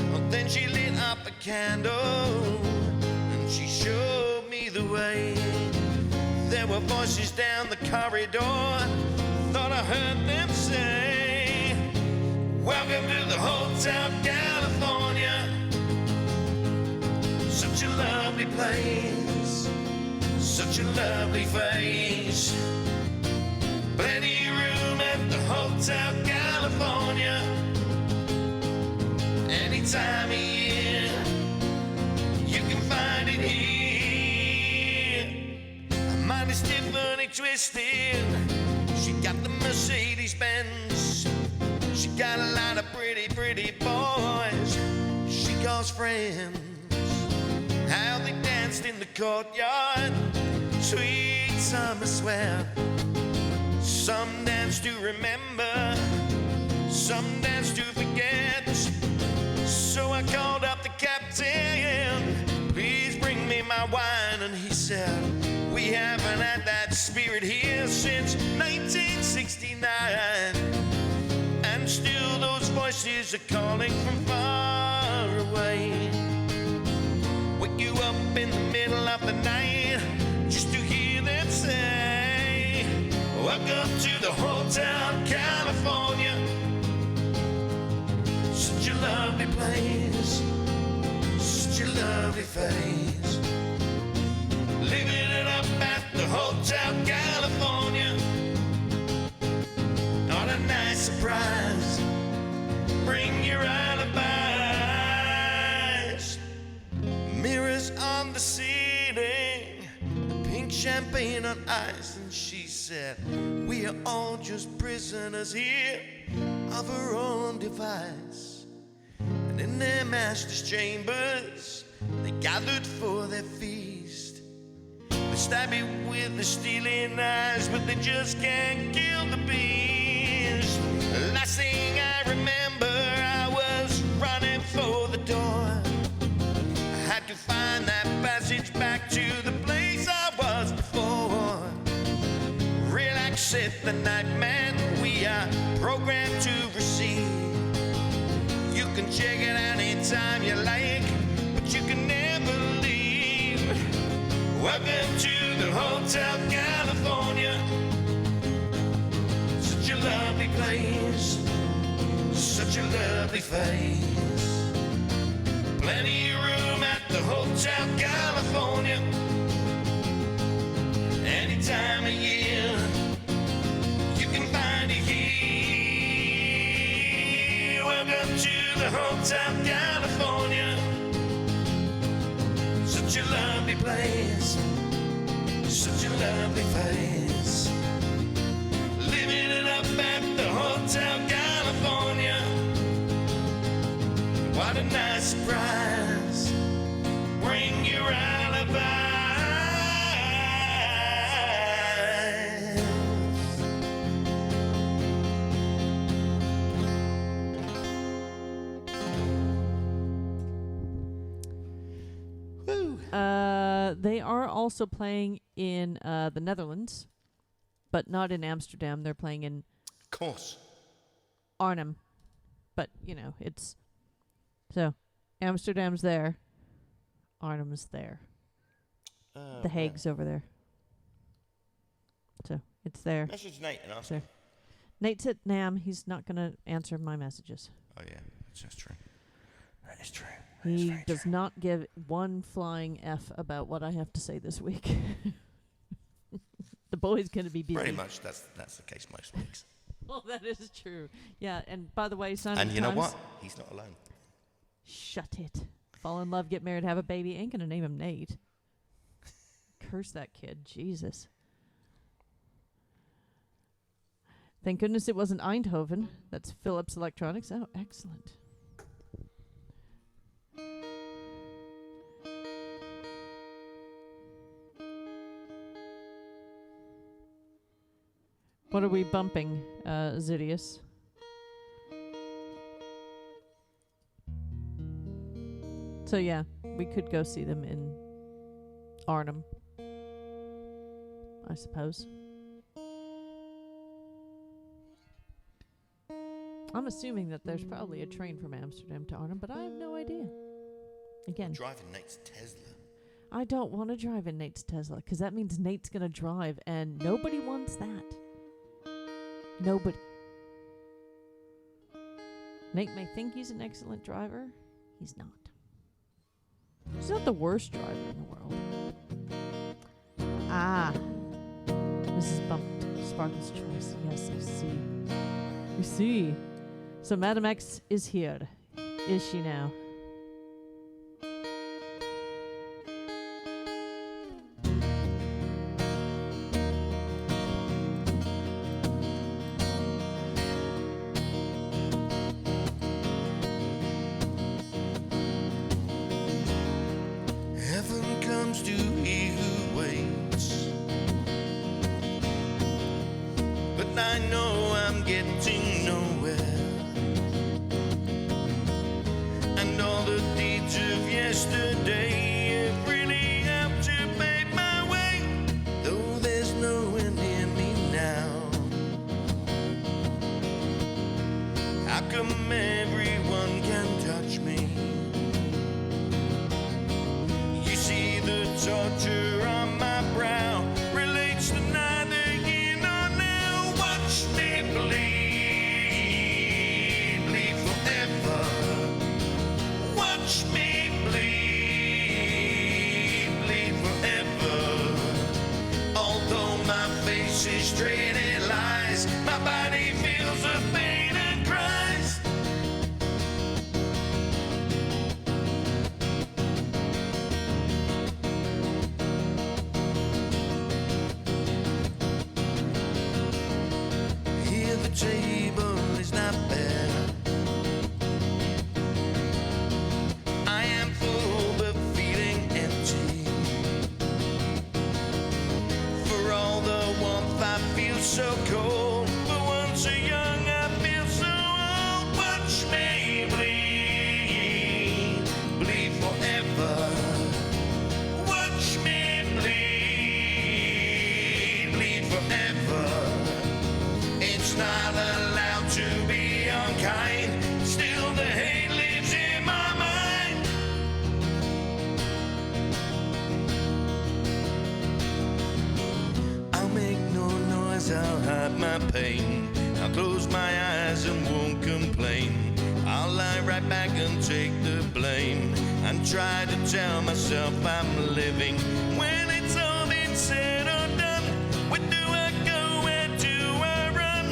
Well, then she lit up a candle and she showed me the way. There were voices down the corridor, thought I heard them say, welcome to the Hotel California. Such a lovely place, such a lovely face. Plenty of room at the Hotel California. Any time of year, you can find it here. Her mind is Tiffany twisted. She got the Mercedes Benz. She got a lot of pretty, pretty boys she calls friends. How they danced in the courtyard, sweet summer sweat. Some dance to remember, some dance to forget. So I called up the captain, please bring me my wine. And he said, we haven't had that spirit here since 1969. And still those voices are calling from far away. Wake you up in the middle of the night just to hear them say, welcome to the Hotel California. Such a lovely place, such a lovely face. Living it up at the Hotel California. Not a nice surprise, bring your alibis. Mirrors on the ceiling, pink champagne on ice. And she said, we are all just prisoners here of our own device. And in their master's chambers, they gathered for their feast. They stab you with the stealing eyes, but they just can't kill the beast. Last thing I remember, I was running for the door. I had to find that passage back to the place I was before. Relax it, the nightman we are programmed to receive. You can check it anytime you like, but you can never leave. Welcome to the Hotel California. Such a lovely place, such a lovely face. Plenty of room at the Hotel California. Any time of year, you can find it here. Welcome to the Hotel California. Such a lovely place, such a lovely face. Living it up at the Hotel California. What a nice surprise, bring your alibi. They are also playing in the Netherlands, but not in Amsterdam. They're playing in Of course. Arnhem. But, you know, it's... So, Amsterdam's there. Arnhem's there. The Hague's over there. So, it's there. Message Nate and ask So- him. Nate's at NAM. He's not going to answer my messages. Oh yeah, that's true. That is true. He does not give one flying F about what I have to say this week. The boy's going to be busy. Pretty much that's the case most weeks. Well, that is true. Yeah, and by the way, Simon And you know Times- what? He's not alone. Shut it. Fall in love, get married, have a baby. Ain't going to name him Nate. Curse that kid. Jesus. Thank goodness it wasn't Eindhoven. That's Philips Electronics. Oh, excellent. What are we bumping, Zidius? So yeah, we could go see them in Arnhem, I suppose. I'm assuming that there's probably a train from Amsterdam to Arnhem, but I have no idea. Again, Driving Nate's Tesla. I don't want to drive in Nate's Tesla because that means Nate's going to drive, and nobody wants that. Nobody. Nate may think he's an excellent driver. He's not. He's not the worst driver in the world. Ah. Mrs. Bumped. Sparkle's choice. Yes, I see. You see. So Madam X is here. Is she now? Heaven comes to he who waits. But I know I'm getting nowhere. And all the deeds of yesterday have really helped to pave my way. Though there's no one near me now. How come everyone can touch me? You see the torture on my brow relates to neither here nor now. Watch me bleed, bleed forever. Watch me bleed, bleed forever. Although my face is straight, it lies. My body feels the pain and cries. Here the table is not bare. I am full but feeling empty. For all the warmth I feel so cold. For once so young I feel so old. Watch me bleed, bleed forever. Watch me bleed, bleed forever. It's not allowed to be unkind. Still the hate lives in my mind. I'll make no noise, I'll hide my pain. I'll close my eyes and won't complain. I'll lie right back and take the blame. And try to tell myself I'm living. When it's all been said or done, where do I go, where do I run?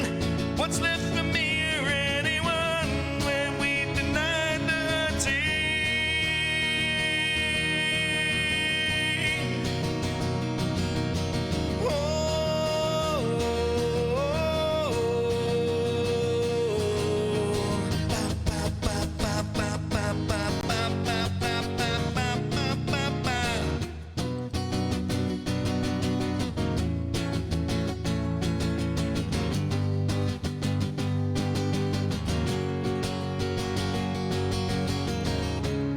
What's left for me or anyone when we deny the tea?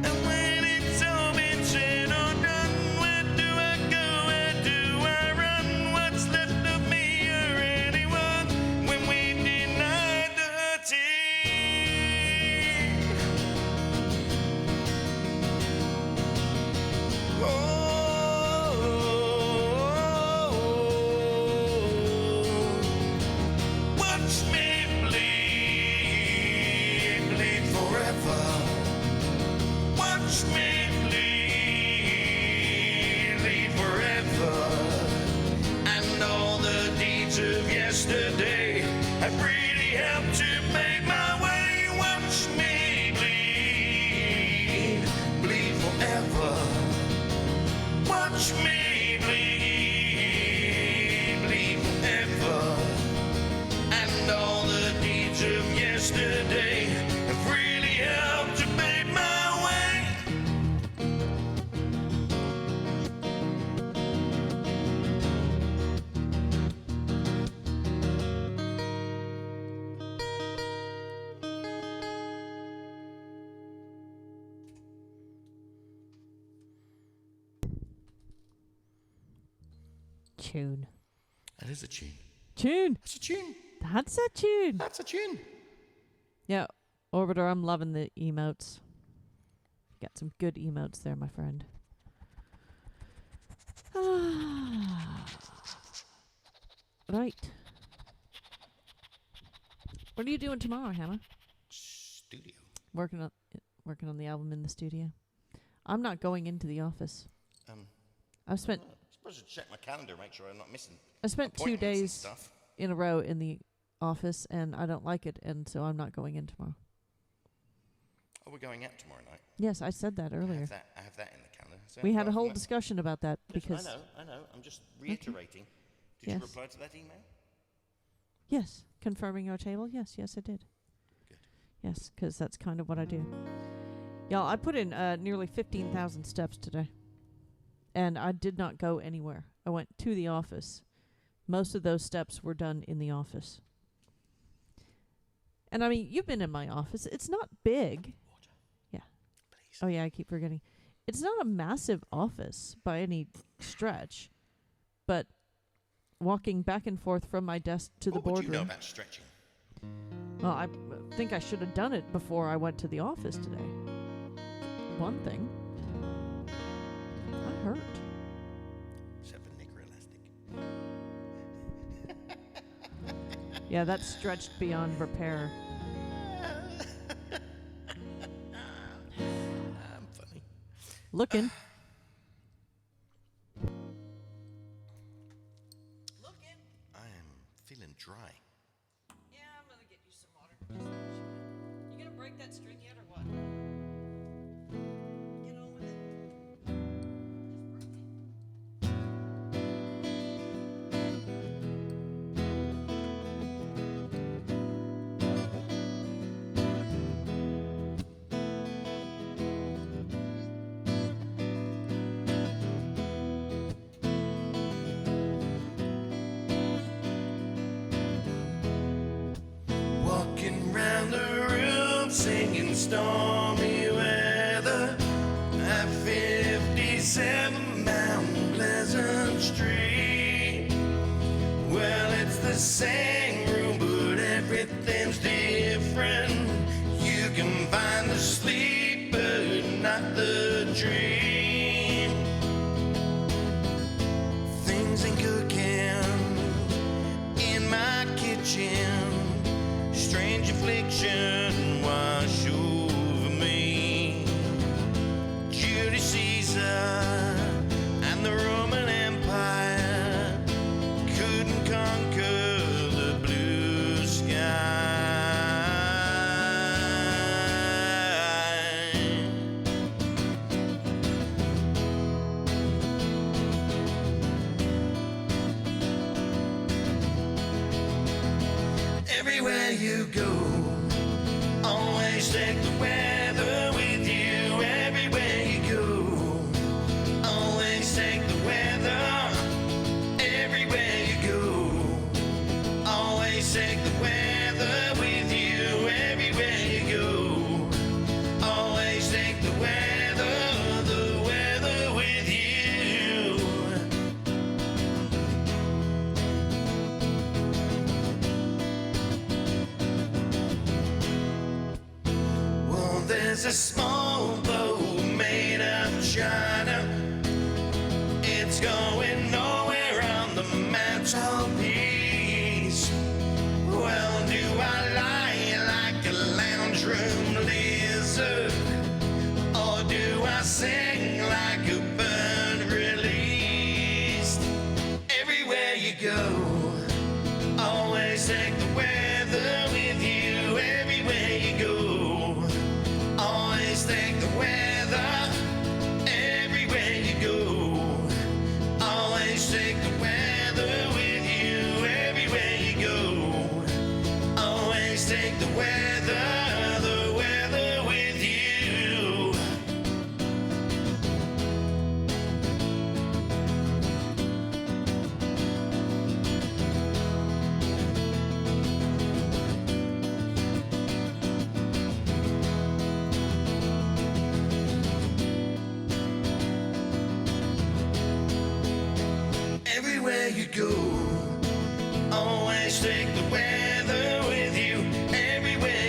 And when it's all been said or done, where do I go, where do I run? What's left of me or anyone when we deny the tea? Watch me bleed, bleed forever. Watch me bleed, bleed forever. And all the deeds of yesterday have really helped to make my way. Watch me bleed, bleed forever. Watch me bleed, bleed forever. And all the deeds of yesterday have really helped to pave my way. Tune. That is a tune. Tune. That's a tune. That's a tune. That's a tune. Yeah, Orbiter, I'm loving the emotes. Got some good emotes there, my friend. Right. What are you doing tomorrow, Hannah? Studio. Working on the album in the studio. I'm not going into the office. I've spent I'm supposed to check my calendar, make sure I'm not missing. I spent 2 appointments and days stuff. in a row in the office, and I don't like it, and so I'm not going in tomorrow. Oh, we're going out tomorrow night. Yes, I said that I earlier. have that in the calendar. So We had a apart whole from that- discussion about that Yes, because I know. I'm just reiterating. Did Yes. you reply to that email? yes, confirming our table. Yes, I did. Good. Yes, because that's kind of what I do. Y'all, I put in nearly 15,000 steps today, and I did not go anywhere. I went to the office. Most of those steps were done in the office. And I mean, you've been in my office. It's not big. Water. Yeah. Please. Oh, yeah, I keep forgetting. It's not a massive office by any stretch, but walking back and forth from my desk to the What would you know boardroom. about stretching? Well, I think I should have done it before I went to the office today. One thing. I hurt. Except for Nicker Elastic. Yeah, that's stretched beyond repair. I'm funny. Looking. I am feeling dry. Yeah, I'm gonna get you some water. You gonna break that string yet or what? Get on with it. Walking round the room singing stormy weather at 57 Mount Pleasant Street. Well, it's the same room, but everything's different. You can find the sleep, but not the dream. Things ain't cooking in my kitchen. Strange affliction wash over me. Julius Caesar and the Roman Empire couldn't conquer the blue sky. Everywhere you go, always take the weather with you. Everywhere you go, always take the weather. Everywhere you go, always take the weather with you. Everywhere you go, always take the weather with you. Well, there's a small boat made of China. It's going nowhere on the mantelpiece. Well, do I lie like a lounge room lizard? Or do I sing like a bird released? Everywhere you go, always take the weather with you. Everywhere you go, always take the weather. Everywhere you go, always take the weather with you. Everywhere you go, always take the weather with you. Everywhere you go, always take the weather with you. Everywhere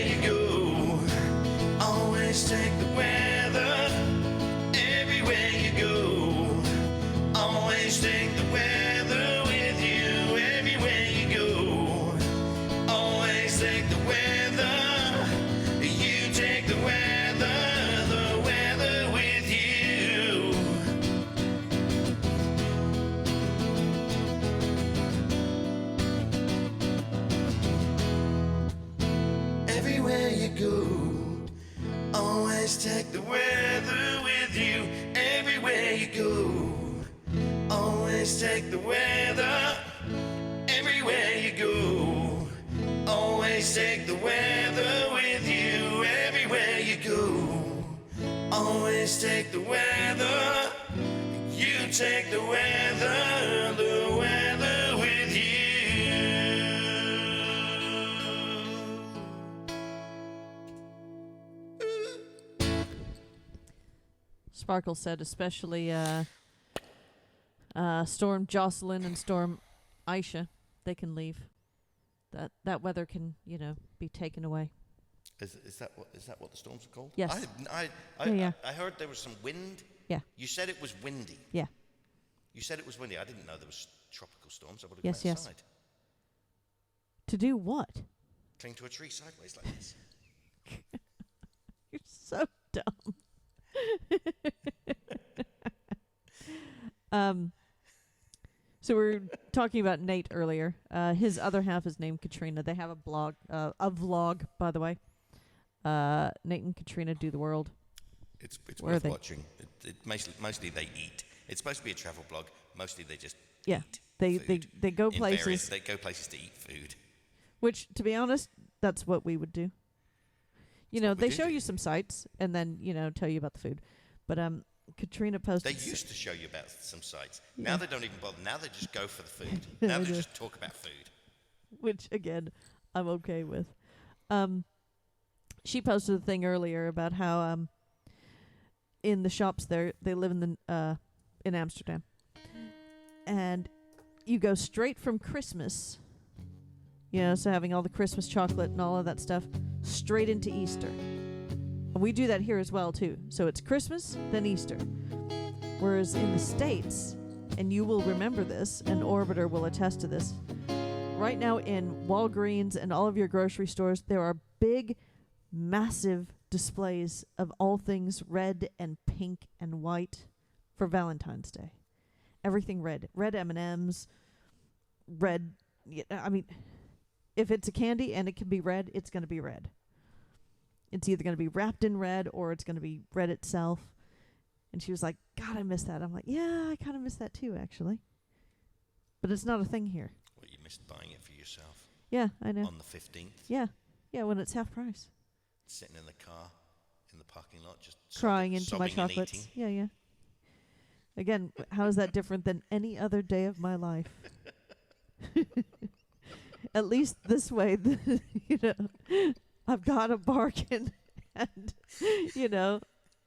go. Always take the weather with you everywhere you go. Always take the weather everywhere you go. Always take the weather with you everywhere you go. Always take the weather. You take the weather with you. Sparkle said especially Storm Jocelyn and Storm Aisha, they can leave. That weather can, be taken away. Is that what the storms are called? Yes. I heard there was some wind. Yeah. You said it was windy. Yeah. You said it was windy. I didn't know there was tropical storms. I would have Yes, gone yes. outside. To do what? Cling to a tree sideways like this. You're so dumb. So we were talking about Nate earlier. His other half is named Katrina. They have a vlog, by the way. Nate and Katrina do the world. It's Where are worth they? watching. Mostly they eat. It's supposed to be a travel blog. Mostly they just Yeah, eat they go food. places. They go places to eat food. Which, to be honest, that's what we would do. what we They do show do. you some sights and then tell you about the food. But Katrina posted. They used to show you about some sites. Yeah. Now they don't even bother. Now they just go for the food. Now they know. just talk about food. Which again, I'm okay with. She posted a thing earlier about how in the shops there, they live in Amsterdam, and you go straight from Christmas, so having all the Christmas chocolate and all of that stuff, straight into Easter. And we do that here as well too. So it's Christmas, then Easter. Whereas in the States, and you will remember this, and Orbiter will attest to this, right now in Walgreens and all of your grocery stores, there are big, massive displays of all things red and pink and white for Valentine's Day. Everything red. Red M&Ms, red. I mean, if it's a candy and it can be red, it's going to be red. It's either going to be wrapped in red or it's going to be red itself. And she was like, God, I miss that. I'm like, yeah, I kind of miss that too, actually. But it's not a thing here. Well, you missed buying it for yourself Yeah, I know. on the 15th. Yeah, when it's half price. Sitting in the car, in the parking lot, just Crying into my sobbing and chocolates. eating. Yeah. Again, how is that different than any other day of my life? At least this way, I've got a bargain, and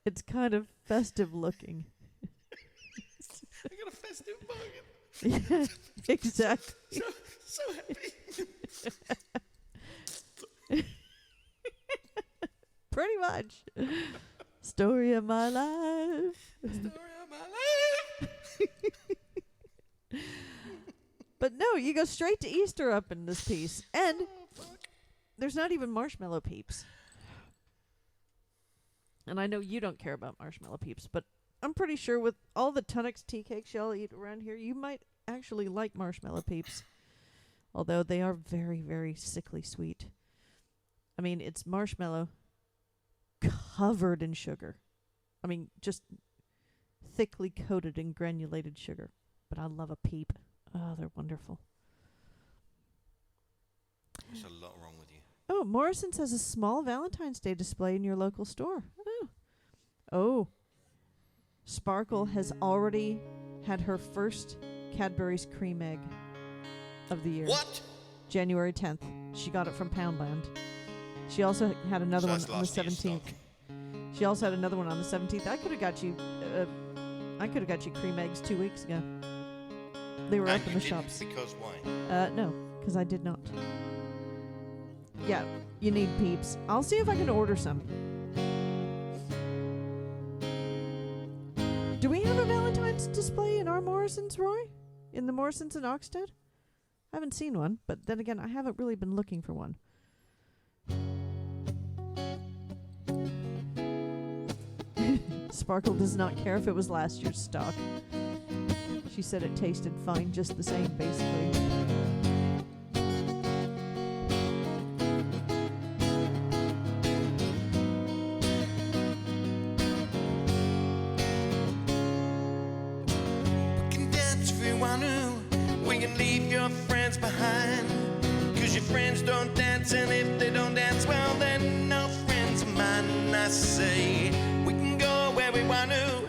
it's kind of festive looking. I got a festive bargain. Yeah, exactly. So happy. Pretty much. Story of my life. Story of my life. But no, you go straight to Easter up in this piece. And there's not even marshmallow peeps. And I know you don't care about marshmallow peeps, but I'm pretty sure with all the Tunnocks tea cakes y'all eat around here, you might actually like marshmallow peeps. Although they are very, very sickly sweet. I mean, it's marshmallow covered in sugar. I mean, just thickly coated in granulated sugar. But I love a peep. Oh, they're wonderful. There's a lot wrong with you. Oh, Morrison's has a small Valentine's Day display in your local store. Oh. Sparkle has already had her first Cadbury's cream egg of the year. What? January 10th. She got it from Poundland. She also had another So one that's on the last year's 17th. stock. She also had another one on the 17th. I could have got you cream eggs 2 weeks ago. They were And up in you the didn't, shops. because why? No, because I did not. Yeah, you need peeps. I'll see if I can order some. Do we have a Valentine's display in our Morrison's, Roy? In the Morrison's in Oxted? I haven't seen one, but then again, I haven't really been looking for one. Sparkle does not care if it was last year's stock. She said it tasted fine just the same, basically. you can leave your friends behind. Cause your friends don't dance, and if they don't dance, well, they're no friends of mine. I say, we can go where we want to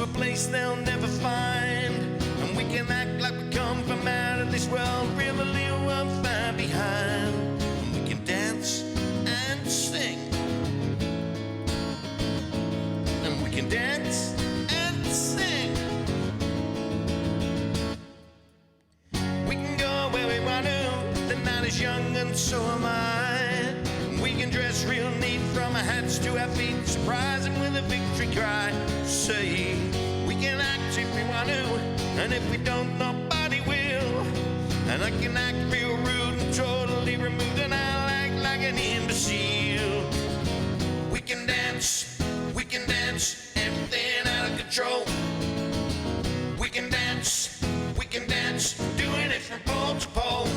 a place they'll never find. And we can act like we come from out of this world, really leave a world far behind. And we can dance and sing. And we can dance and sing. We can go where we want to. The night is young and so am I. We can dress real neat from our hats to our feet, surprise them with a victory cry. Say, we can act if we want to, and if we don't, nobody will. And I can act real rude and totally removed, and I'll act like an imbecile. We can dance, everything out of control. We can dance, doing it from pole to pole.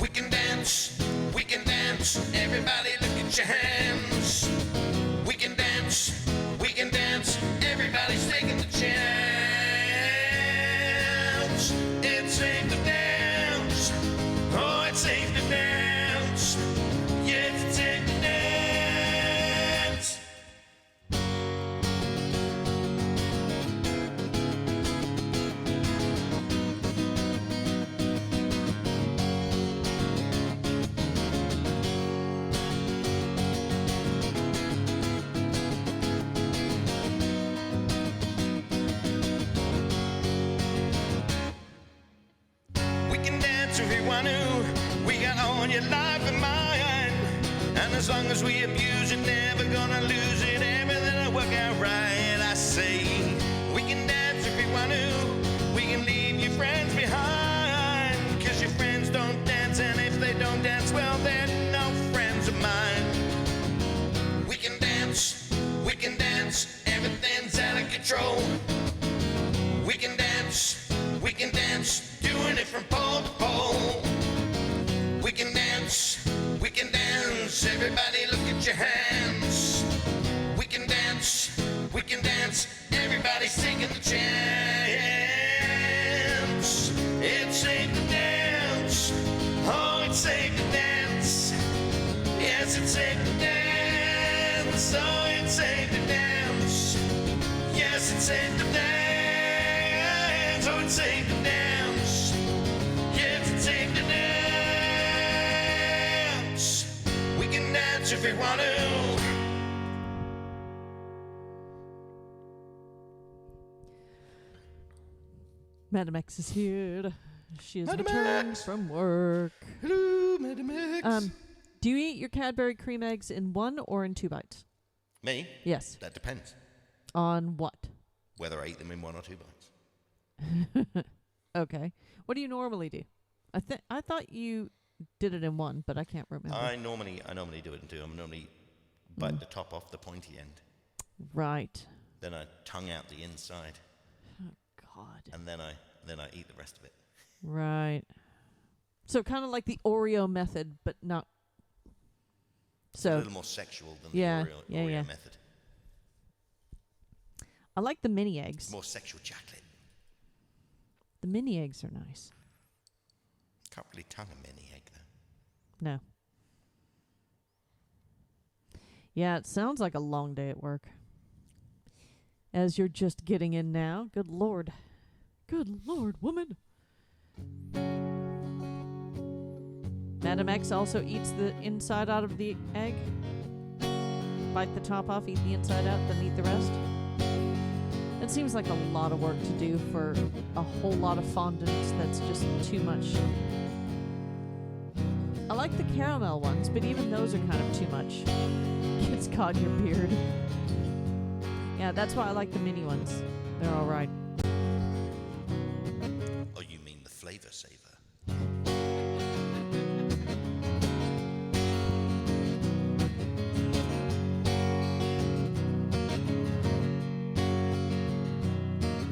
We can dance, everybody look at your hands. We can dance, everybody's taking the chance. It's safe to dance, oh, it's safe to dance. Yes, it's safe to dance. We can dance if we want to. We got all your life in mind. And as long as we abuse it, never gonna lose it. Everything will work out right. I say, we can dance if we want to. We can leave your friends behind. Cause your friends don't dance, and if they don't dance, well, they're no friends of mine. We can dance, everything's out of control. We can dance, doing it from pole to pole. We can dance, everybody look at your hands. We can dance, everybody's taking the chance. It's safe to dance, oh, it's safe to dance. Yes, it's safe to dance, oh, it's safe to dance. Yes, it's safe to dance, oh, it's safe to dance. Yes, it's safe to dance. We can dance if we want to. Madam X is here. She is Madam returning X. from work. Hello, Madam X. Do you eat your Cadbury cream eggs in 1 or in 2 bites? Me? Yes. That depends. On what? Whether I eat them in 1 or 2 bites. Okay. What do you normally do? I thought you did it in 1, but I can't remember. I normally do it in 2. I normally bite the top off the pointy end. Right. Then I tongue out the inside, God. and then I eat the rest of it. Right. So kind of like the Oreo method, but not. A So little more sexual than Yeah, the Oreo, yeah, Oreo yeah. method. I like the mini eggs. More sexual chocolate. The mini eggs are nice. Can't really tongue a mini egg though. No. Yeah, it sounds like a long day at work. As you're just getting in now. Good Lord. Good Lord, woman. Madam X also eats the inside out of the egg. Bite the top off, eat the inside out, then eat the rest. It seems like a lot of work to do for a whole lot of fondant that's just too much. I like the caramel ones, but even those are kind of too much. It's caught your beard. Yeah, that's why I like the mini ones. They're alright. Oh, you mean the flavor saver?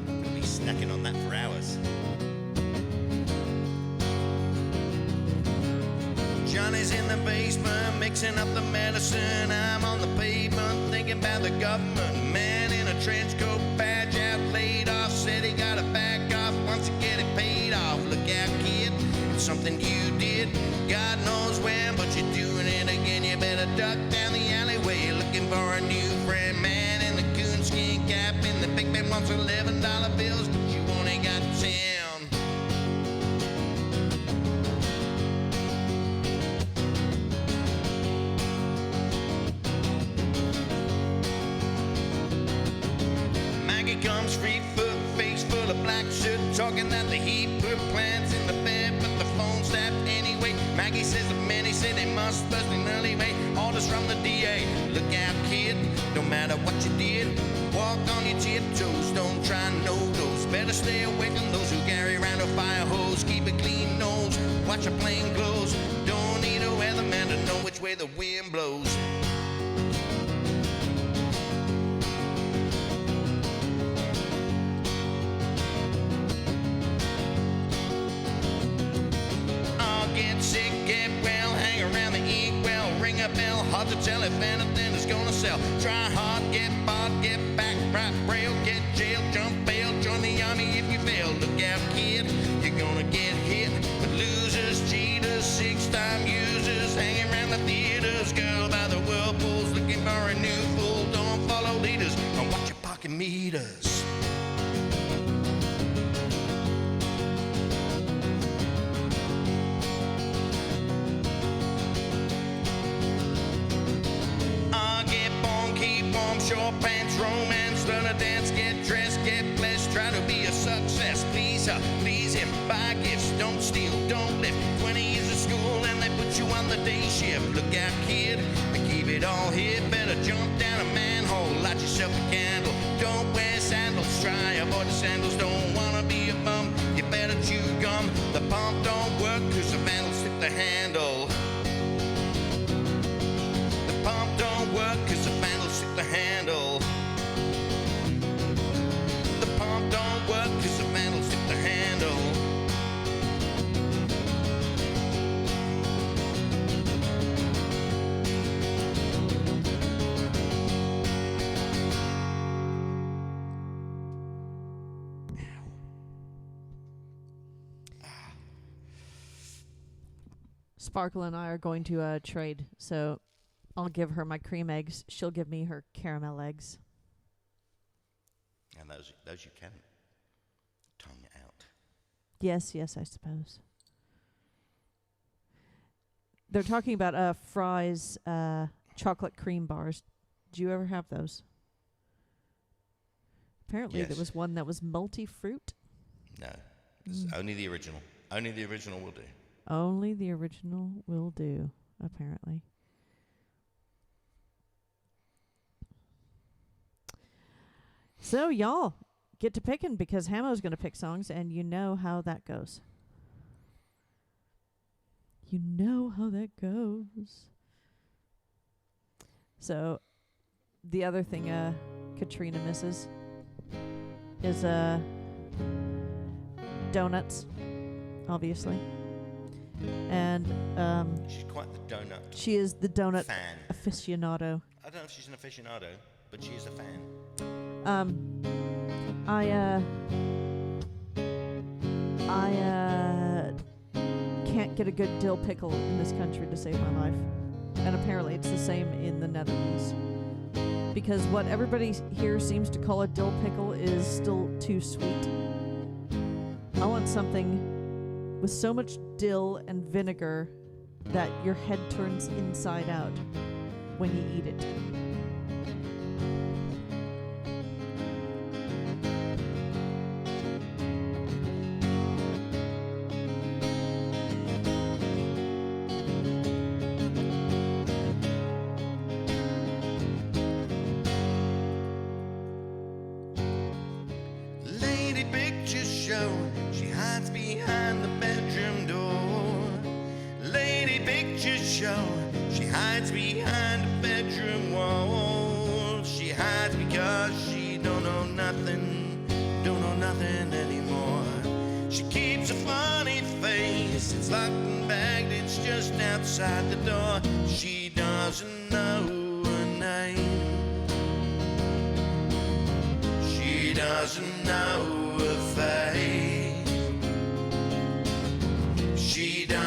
Gonna be snacking on that for hours. Johnny's in the basement mixing up the medicine. I'm on the pavement thinking about the government. Man in a trench coat, badge out, laid off, said he gotta back off once he get it paid off. something you did. God knows when, but you're doing it again. You better duck down the alleyway looking for a new friend. Man in the coonskin cap and the big man wants $11 bills, but you only got 10. Maggie comes free foot, face full of black soot, talking that the heat put plants in the bed, but the phone's tapped anyway. Maggie says the many say they must bust an early rate. Orders from the DA. Look out, kid, no matter what you did, walk on your tiptoes. Don't try no those. Better stay away from those who carry around a fire hose. Keep a clean nose, watch your plain clothes. Don't need a weatherman to know which way the wind blows. Sick, get well, hang around the ink well, ring a bell, hard to tell if anything is gonna sell. Try hard, get bought, get back, right braille, get jail, jump bail, join the army if you fail. Look out, kid, you're gonna get hit with losers, cheaters, six-time users, hanging around the theaters, girl by the whirlpools, looking for a new fool. Don't follow leaders, and watch your pocket meters. Short pants, romance, learn to dance, get dressed, get blessed, try to be a success. Please her, please him, buy gifts, don't steal, don't lift. 20 years of school and they put you on the day shift. Look out, kid, and keep it all here. Better jump down a manhole, light yourself a candle. Don't wear sandals, try avoid the sandals. Don't wanna be a bum, you better chew gum. The pump don't work cause the vandals took the handle. The pump don't work cause the vandals took the handle. The pump don't work cause the vandals took the handle. Sparkle and I are going to trade, so I'll give her my cream eggs. She'll give me her caramel eggs. And those you can tongue out. Yes, I suppose. They're talking about Fry's chocolate cream bars. Did you ever have those? Apparently Yes. there was one that was multi-fruit. No, only the original. Only the original will do. Only the original will do, apparently. So, y'all, get to picking because Hamo's going to pick songs, and you know how that goes. You know how that goes. So, the other thing Katrina misses is donuts, obviously. And She's quite the donut she is the donut fan. aficionado. I don't know if she's an aficionado, but she is a fan. I can't get a good dill pickle in this country to save my life. And apparently it's the same in the Netherlands. Because what everybody here seems to call a dill pickle is still too sweet. I want something with so much dill and vinegar that your head turns inside out when you eat it. Lady picture show, she hides behind the bedroom door. Lady picture show, she hides behind the bedroom wall. She hides because she don't know nothing anymore. She keeps a funny face, it's locked and bagged, it's just outside the door. She doesn't know her name. She doesn't know her face. She doesn't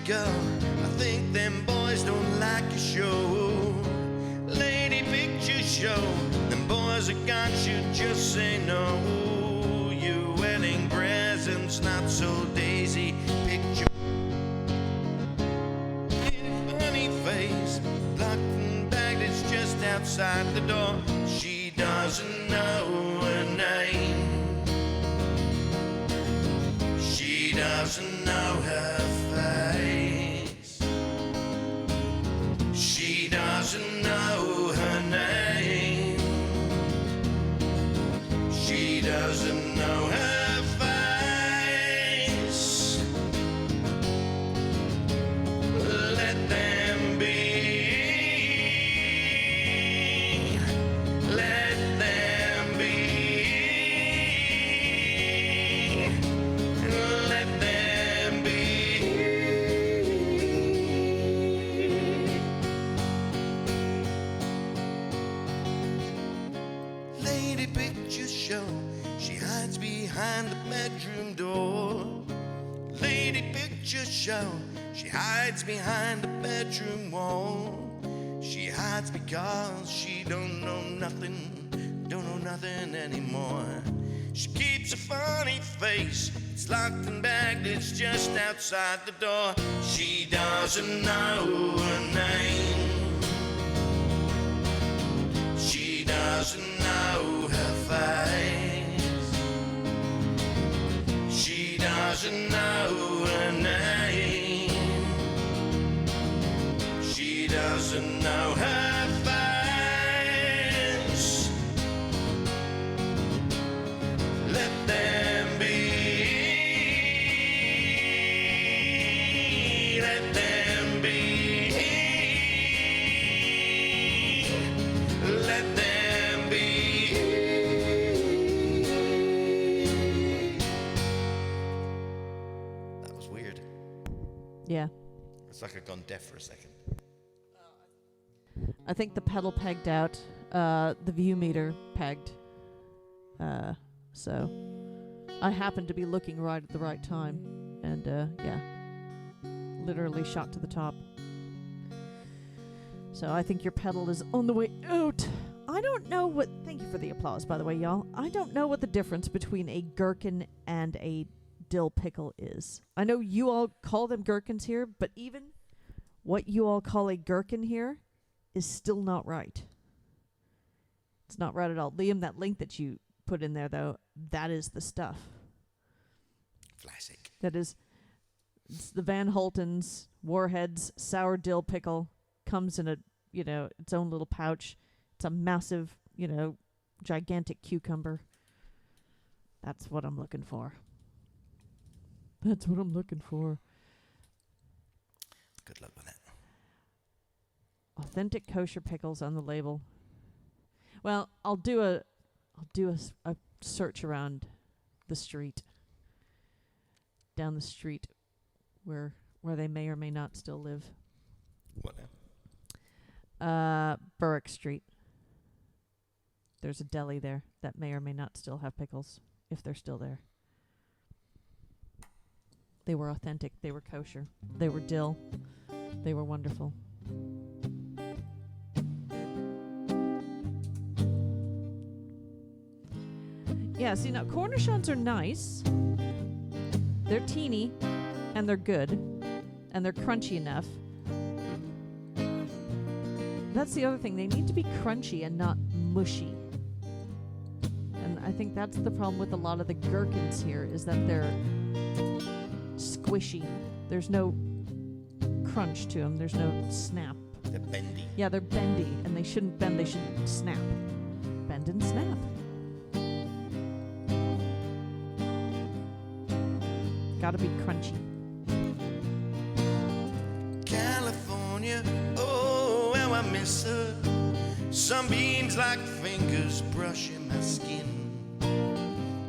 girl, I think them boys don't like your show. Lady picture show, them boys are gone, should just say no. Your wedding present's not so daisy. Picture funny face, locked and bagged, it's just outside the door. She doesn't know her name. She doesn't know her face. She doesn't know her name. She doesn't know her face. Let them be. Let them be. Let them be. Lady picture show, she hides behind the bedroom door. Lady picture show, she hides behind the bedroom wall. She hides because she don't know nothing anymore. She keeps a funny face, it's locked and bagged, it's just outside the door. She doesn't know her name. She doesn't know her face. She doesn't know her name. She doesn't know her face. Let them be. Let them be. Let them be. That was weird. Yeah. It's like I've gone deaf for a second. I think the pedal pegged out, the view meter pegged. So I happened to be looking right at the right time, and yeah, literally shot to the top. So I think your pedal is on the way out. I don't know what. Thank you for the applause, by the way, y'all. I don't know what the difference between a gherkin and a dill pickle is. I know you all call them gherkins here, but even what you all call a gherkin here is still not right. It's not right at all. Liam, that link that you put in there, though, that is the stuff. Classic. That is, it's the Van Holten's Warheads sour dill pickle. Comes in a, its own little pouch. It's a massive, gigantic cucumber. That's what I'm looking for. That's what I'm looking for. Good luck with that. Authentic kosher pickles on the label. Well, I'll do a search around the street, down the street, where they may or may not still live. What now? Berwick Street. There's a deli there that may or may not still have pickles, if they're still there. They were authentic. They were kosher. They were dill. They were wonderful. Yeah, see, now Cornichons are nice. They're teeny, and they're good, and they're crunchy enough. That's the other thing. They need to be crunchy and not mushy. And I think that's the problem with a lot of the gherkins here, is that they're squishy. There's no crunch to them. There's no snap. They're bendy. Yeah, they're bendy, and they shouldn't bend. They should snap. Bend and snap. Gotta be crunchy. California, oh, how I miss her. Sunbeams like fingers brushing my skin.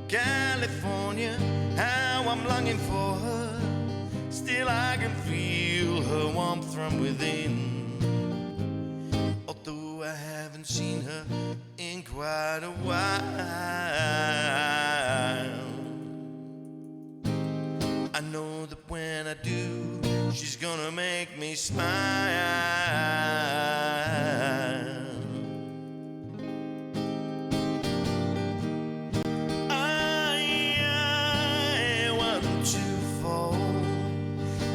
California, how I'm longing for her. Still I can feel her warmth from within. Although I haven't seen her in quite a while, I know that when I do, She's gonna make me smile. I want to fall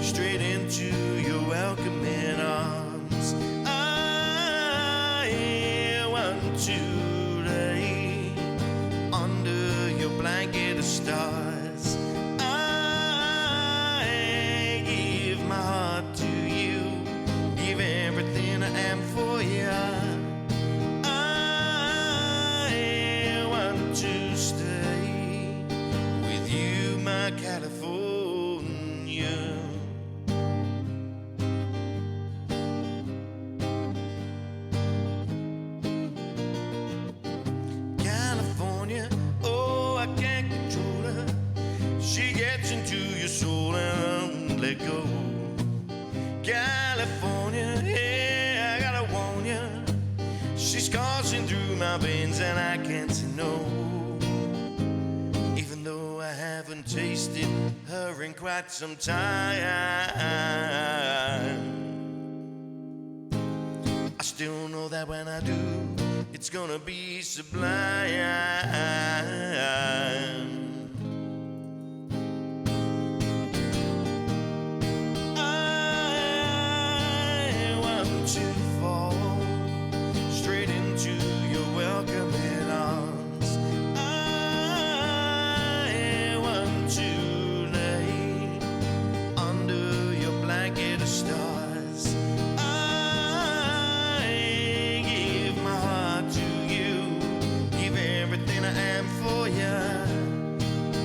straight into your welcoming arms. I want to lay under your blanket of stars. I give my heart to you, give everything I am for you. I want to stay with you, my California. California, oh, I can't control her. She gets into your soul and won't let go. California, yeah, I gotta warn ya. She's coursing through my veins and I can't say no. Even though I haven't tasted her in quite some time, I still know that when I do, it's gonna be sublime. I want to fall straight into your welcoming arms. I want to lay under your blanket of stars. I give my heart to you, give everything I am for you.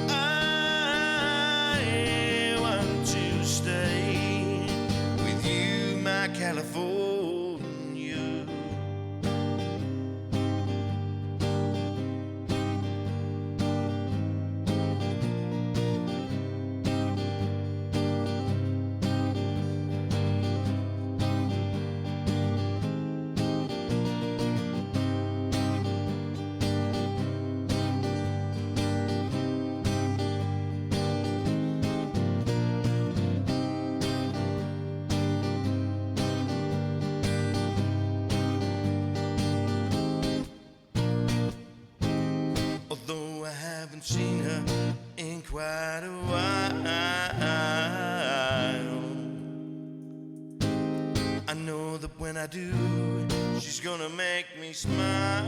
I want to stay with you, my California. Although I haven't seen her in quite a while, I know that when I do, she's gonna make me smile.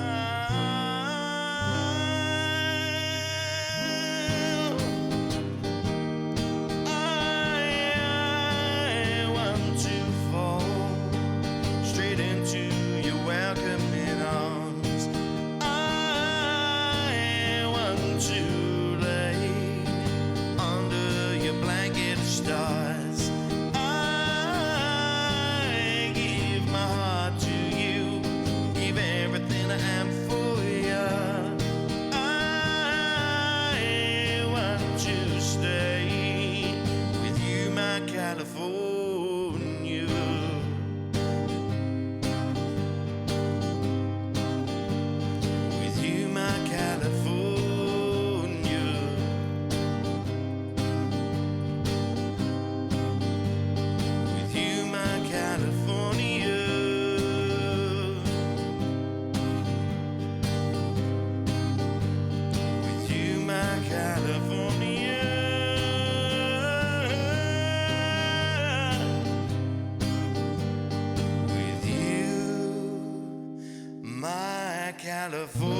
I want to fall straight into your welcoming arms. I want to lay under your blanket of stars. I give my heart to you, give everything I am for you. I want to stay with you, my California. With you, my California. With you, my California. With you, my California. With you, my California.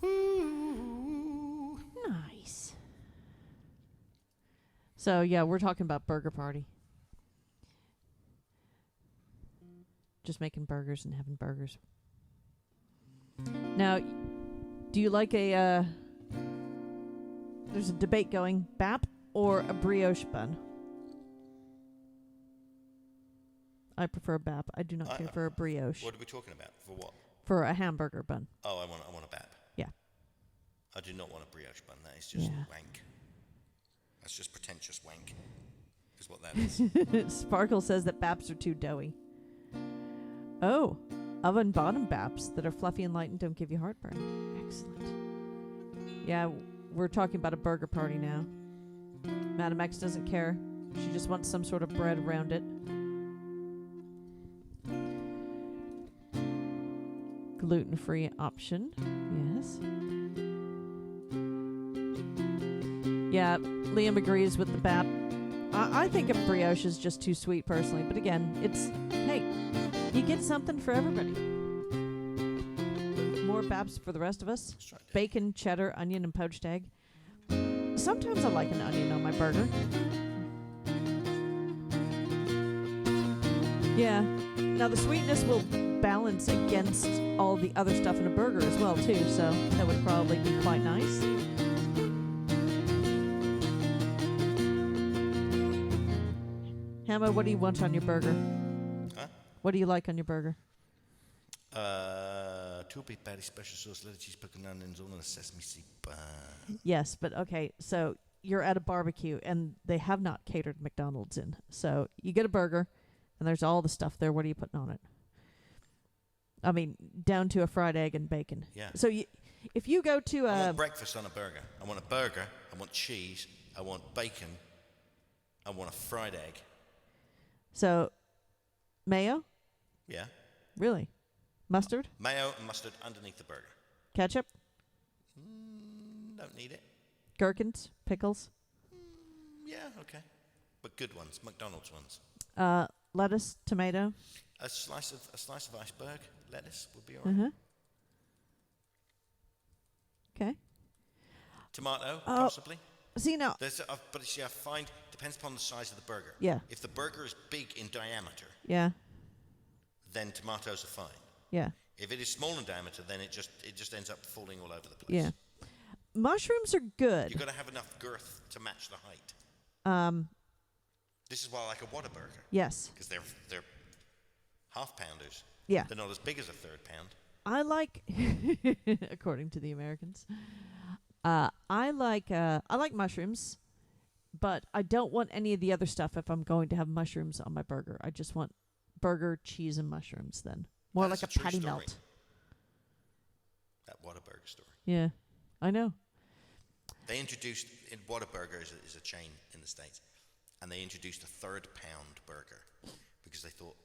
Ooh. Nice. So yeah, we're talking about Burger Party. Just making burgers and having burgers. Now, do you like a there's a debate going, BAP or a brioche bun? I prefer a BAP. I do not care for a brioche. What are we talking about? For what? For a hamburger bun. Oh, I want a BAP. Yeah. I do not want a brioche bun. That is just Yeah. wank. That's just pretentious wank, is what that is. Sparkle says that BAPs are too doughy. Oh, oven bottom baps that are fluffy and light and don't give you heartburn. Excellent. Yeah, we're talking about a burger party now. Madam X doesn't care. She just wants some sort of bread around it. Gluten-free option. Yes. Yeah, Liam agrees with the BAP. I think a brioche is just too sweet personally, but again, hey, you get something for everybody. More BAPs for the rest of us. Bacon, cheddar, onion, and poached egg. Sometimes I like an onion on my burger. Yeah. Now the sweetness will balance against all the other stuff in a burger as well too, so that would probably be quite nice. Hamma, what do you want on your burger? Huh? What do you like on your burger? 2 beef patty, special sauce, lettuce, cheese, pickle, onions, all in a sesame seed bun. Yes, but okay, so you're at a barbecue and they have not catered McDonald's in. So you get a burger and there's all the stuff there. What are you putting on it? I mean, down to a fried egg and bacon. Yeah. So if you go to I want breakfast on a burger. I want a burger. I want cheese. I want bacon. I want a fried egg. So, mayo? Yeah. Really? Mustard? Mayo and mustard underneath the burger. Ketchup? Don't need it. Gherkins? Pickles? Yeah, okay. But good ones, McDonald's ones. Lettuce? Tomato? A slice of iceberg lettuce would be all right. Okay. Tomato, possibly. See now. But you see, I find depends upon the size of the burger. Yeah. If the burger is big in diameter, Yeah. then tomatoes are fine. Yeah. If it is small in diameter, then it just ends up falling all over the place. Yeah. Mushrooms are good. You've got to have enough girth to match the height. This is why I like a Whataburger. Yes. Because they're half pounders. Yeah. They're not as big as a third pound. I like, according to the Americans, I like mushrooms, but I don't want any of the other stuff if I'm going to have mushrooms on my burger. I just want burger, cheese, and mushrooms then. More That's like a true patty story. melt. That Whataburger story. Yeah, I know. They introduced, Whataburger is a chain in the States, and they introduced a third pound burger because they thought,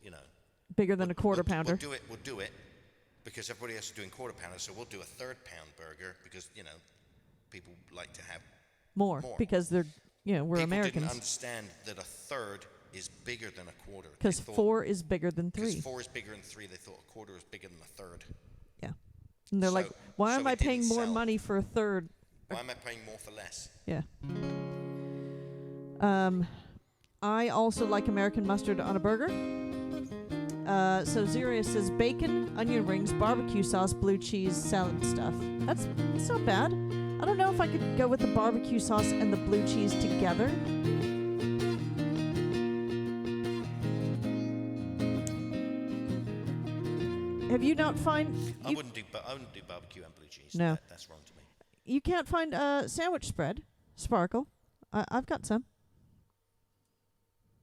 Bigger than a quarter pounder. We'll do it because everybody else is doing quarter pounders, so we'll do a third pound burger because, people like to have More. Because they're, we're people Americans. didn't understand that a third is bigger than a quarter. Because 4 is bigger than 3. Because 4 is bigger than 3, they thought a quarter is bigger than a third. Yeah. And they're like, why am I it didn't paying more sell. money for a third? Why am I paying more for less? Yeah. I also like American mustard on a burger. So Zerius says bacon, onion rings, barbecue sauce, blue cheese, salad stuff. That's not bad. I don't know if I could go with the barbecue sauce and the blue cheese together. Have you not find? I wouldn't do barbecue and blue cheese. No. That's wrong to me. You can't find a sandwich spread, Sparkle. I've got some.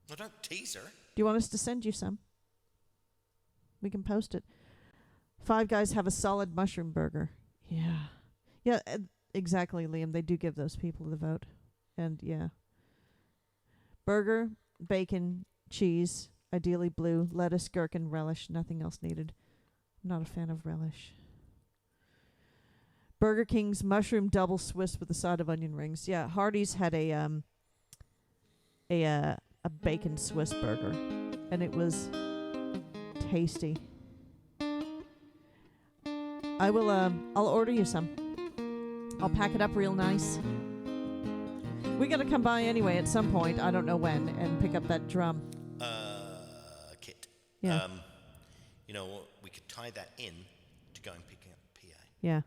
No, don't tease her. Do you want us to send you some? We can post it. Five Guys have a solid mushroom burger. Yeah. Yeah, exactly, Liam. They do give those people the vote. And, yeah. Burger, bacon, cheese, ideally blue, lettuce, gherkin, relish, nothing else needed. I'm not a fan of relish. Burger King's mushroom double Swiss with a side of onion rings. Yeah, Hardee's had a bacon Swiss burger, and it was tasty. I'll order you some. I'll pack it up real nice. We gotta come by anyway at some point, I don't know when, and pick up that drum. Kit. Yeah. We could tie that in to go and pick up PA. Yeah.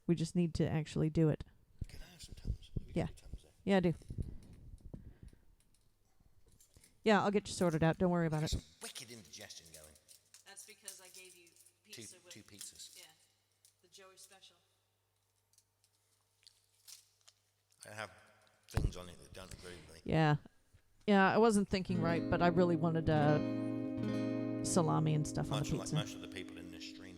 We just need to actually do it. Could I have some Tums? Yeah. Some Tums there. Yeah, I do. Yeah, I'll get you sorted out. Don't worry about it. Some wicked indigestion going. That's because I gave you Two pizzas. Yeah, the Joey special. I have things on it that don't agree with me. Yeah. Yeah, I wasn't thinking right, but I really wanted salami and stuff on Much the like pizza. most of the people in this stream.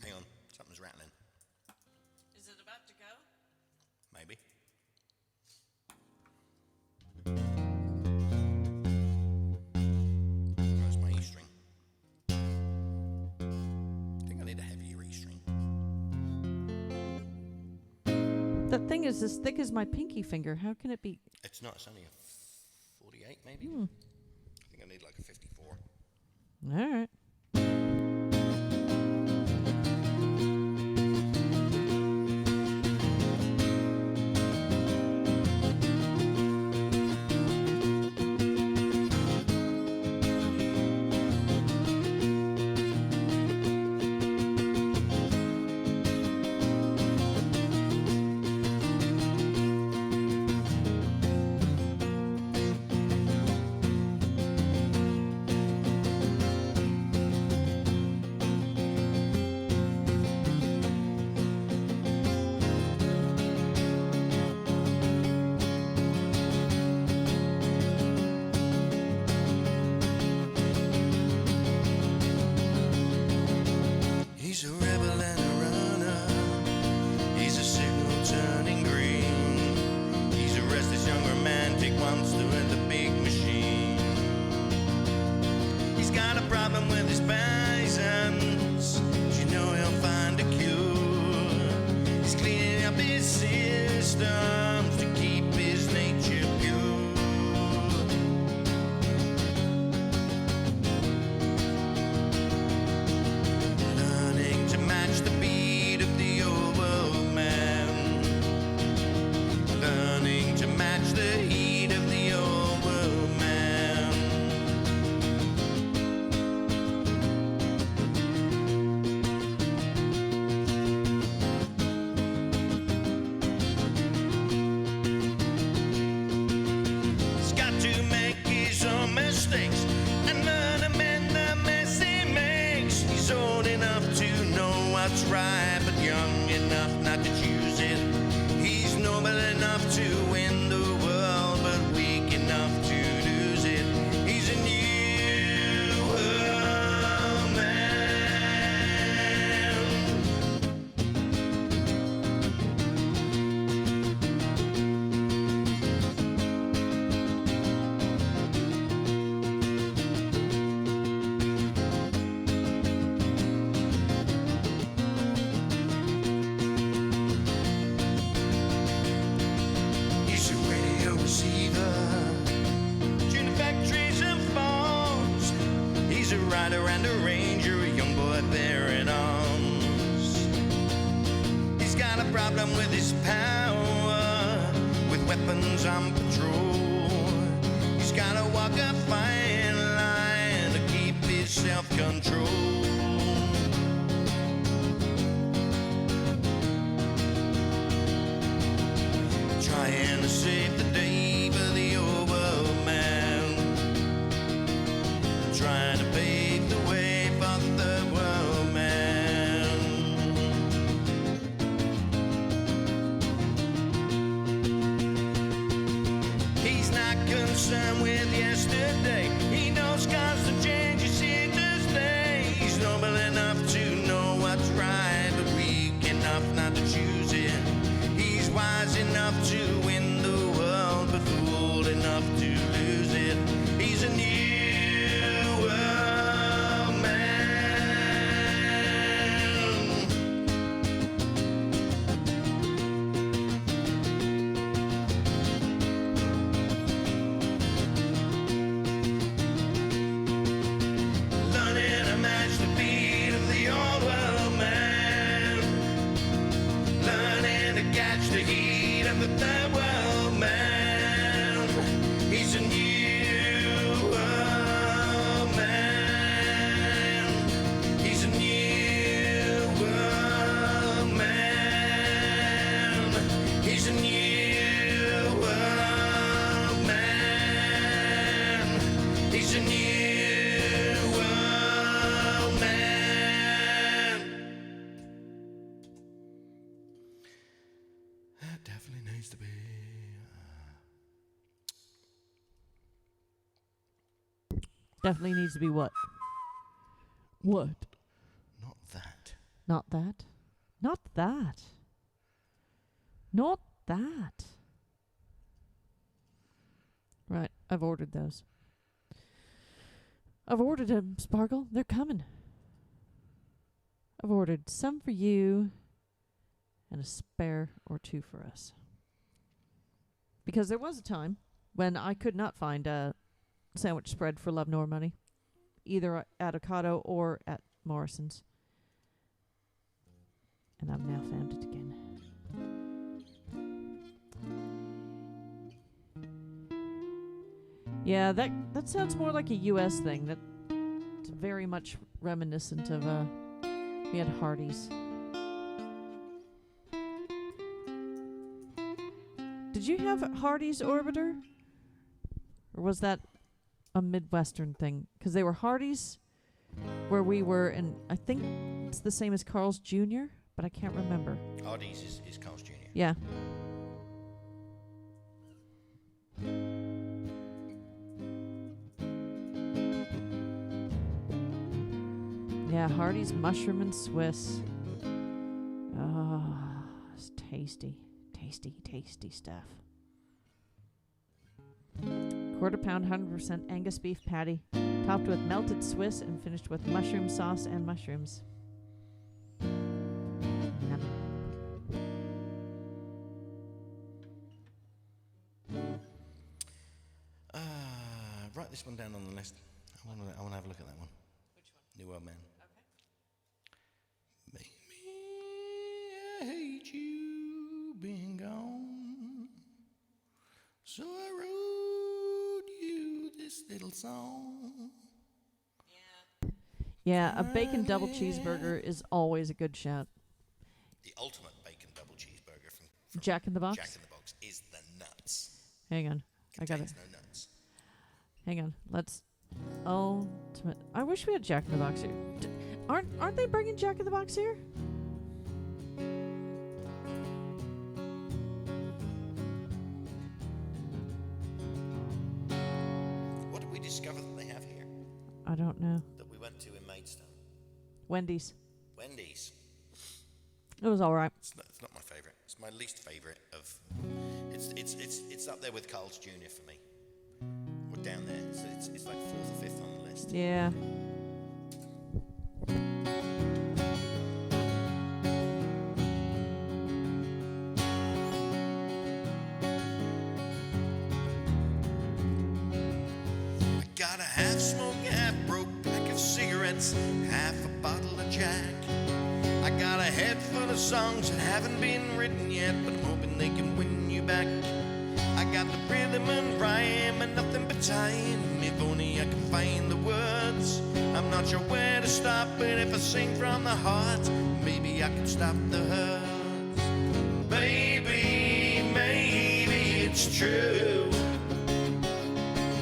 Hang on, something's rattling. Is it about to go? Maybe. Where's my E string? I think I need a heavier E string. That thing is as thick as my pinky finger. How can it be? It's not, it's only a 48 maybe? I think I need like a 54. All right. He's a rebel and a runner. He's a signal turning green. He's a restless young romantic, wants to rent the big machine. He's got a problem with his passions. You know he'll find a cure. He's cleaning up his systems to keep his nature pure. Learning to match the beat of the old world man. Learning to match the heat of the old world man. He's got to make his own mistakes and learn to mend the mess he makes. He's old enough to know what's right, but young enough not to choose it. He's noble enough to win the world, but weak enough to lose it. He's a new world man. He's a radio receiver, tune the factories and farms. He's a rider and a ranger, a young boy bearing arms. He's got a problem with his power, with weapons on patrol. He's gotta walk a fine line to keep his self-control. Trying to save the day for the old world man. Trying to pave the way for the third world man. He's not concerned with yesterday. He knows constant change is here to stay. He's noble enough to know what's right, but weak enough not to choose it. He's wise enough to win the world, but fool enough to lose it. He's a new world man. Learning to match the beat of the old world man. Learning to catch the heat of the third world man. He's a new world man. He's a new world man. definitely needs to be. Definitely needs to be what? What? Not that. Not that. Not that. Not that. Right, I've ordered those. I've ordered them, Sparkle. They're coming. I've ordered some for you and a spare or two for us. Because there was a time when I could not find a sandwich spread for Love Nor Money, either at Ocado or at Morrison's. And I've now found it again. Yeah, that sounds more like a U.S. thing. That's very much reminiscent of we had Hardee's. Did you have Hardee's Orbiter? Or was that a Midwestern thing? Because they were Hardee's where we were, and I think it's the same as Carl's Jr., but I can't remember. Hardee's is Carl's Jr. Yeah. Yeah, Hardee's Mushroom and Swiss. Oh, it's tasty. Tasty, tasty stuff. Quarter pound, 100% Angus beef patty, topped with melted Swiss and finished with mushroom sauce and mushrooms. Yum. Write this one down on the list. I want to have a look at that one. Which one? New World Man. Okay. Baby, I hate you being gone. So I wrote you this little song. Yeah, a bacon double cheeseburger is always a good shout. The ultimate bacon double cheeseburger from Jack in the Box? Jack in the Box is the nuts. Hang on. I got it. Contains no nuts. Hang on. Let's ultimate. I wish we had Jack in the Box here. Aren't they bringing Jack in the Box here? What did we discover that they have here I don't know. that we went to in Maidstone? Wendy's. Wendy's. It was all right. It's not my favourite. It's my least favourite of. It's up there with Carl's Jr. for me. We're down there. So it's like 4th or 5th on the list. Yeah. I got a half smoke, half broke pack of cigarettes, half a bottle of Jack. I got a head full of songs that haven't been written yet, but I'm hoping they can win you back. I got the rhythm and rhyme and nothing but time. If only I can find the words. I'm not sure where to stop, but if I sing from the heart, maybe I can stop the hurts. Baby, maybe it's true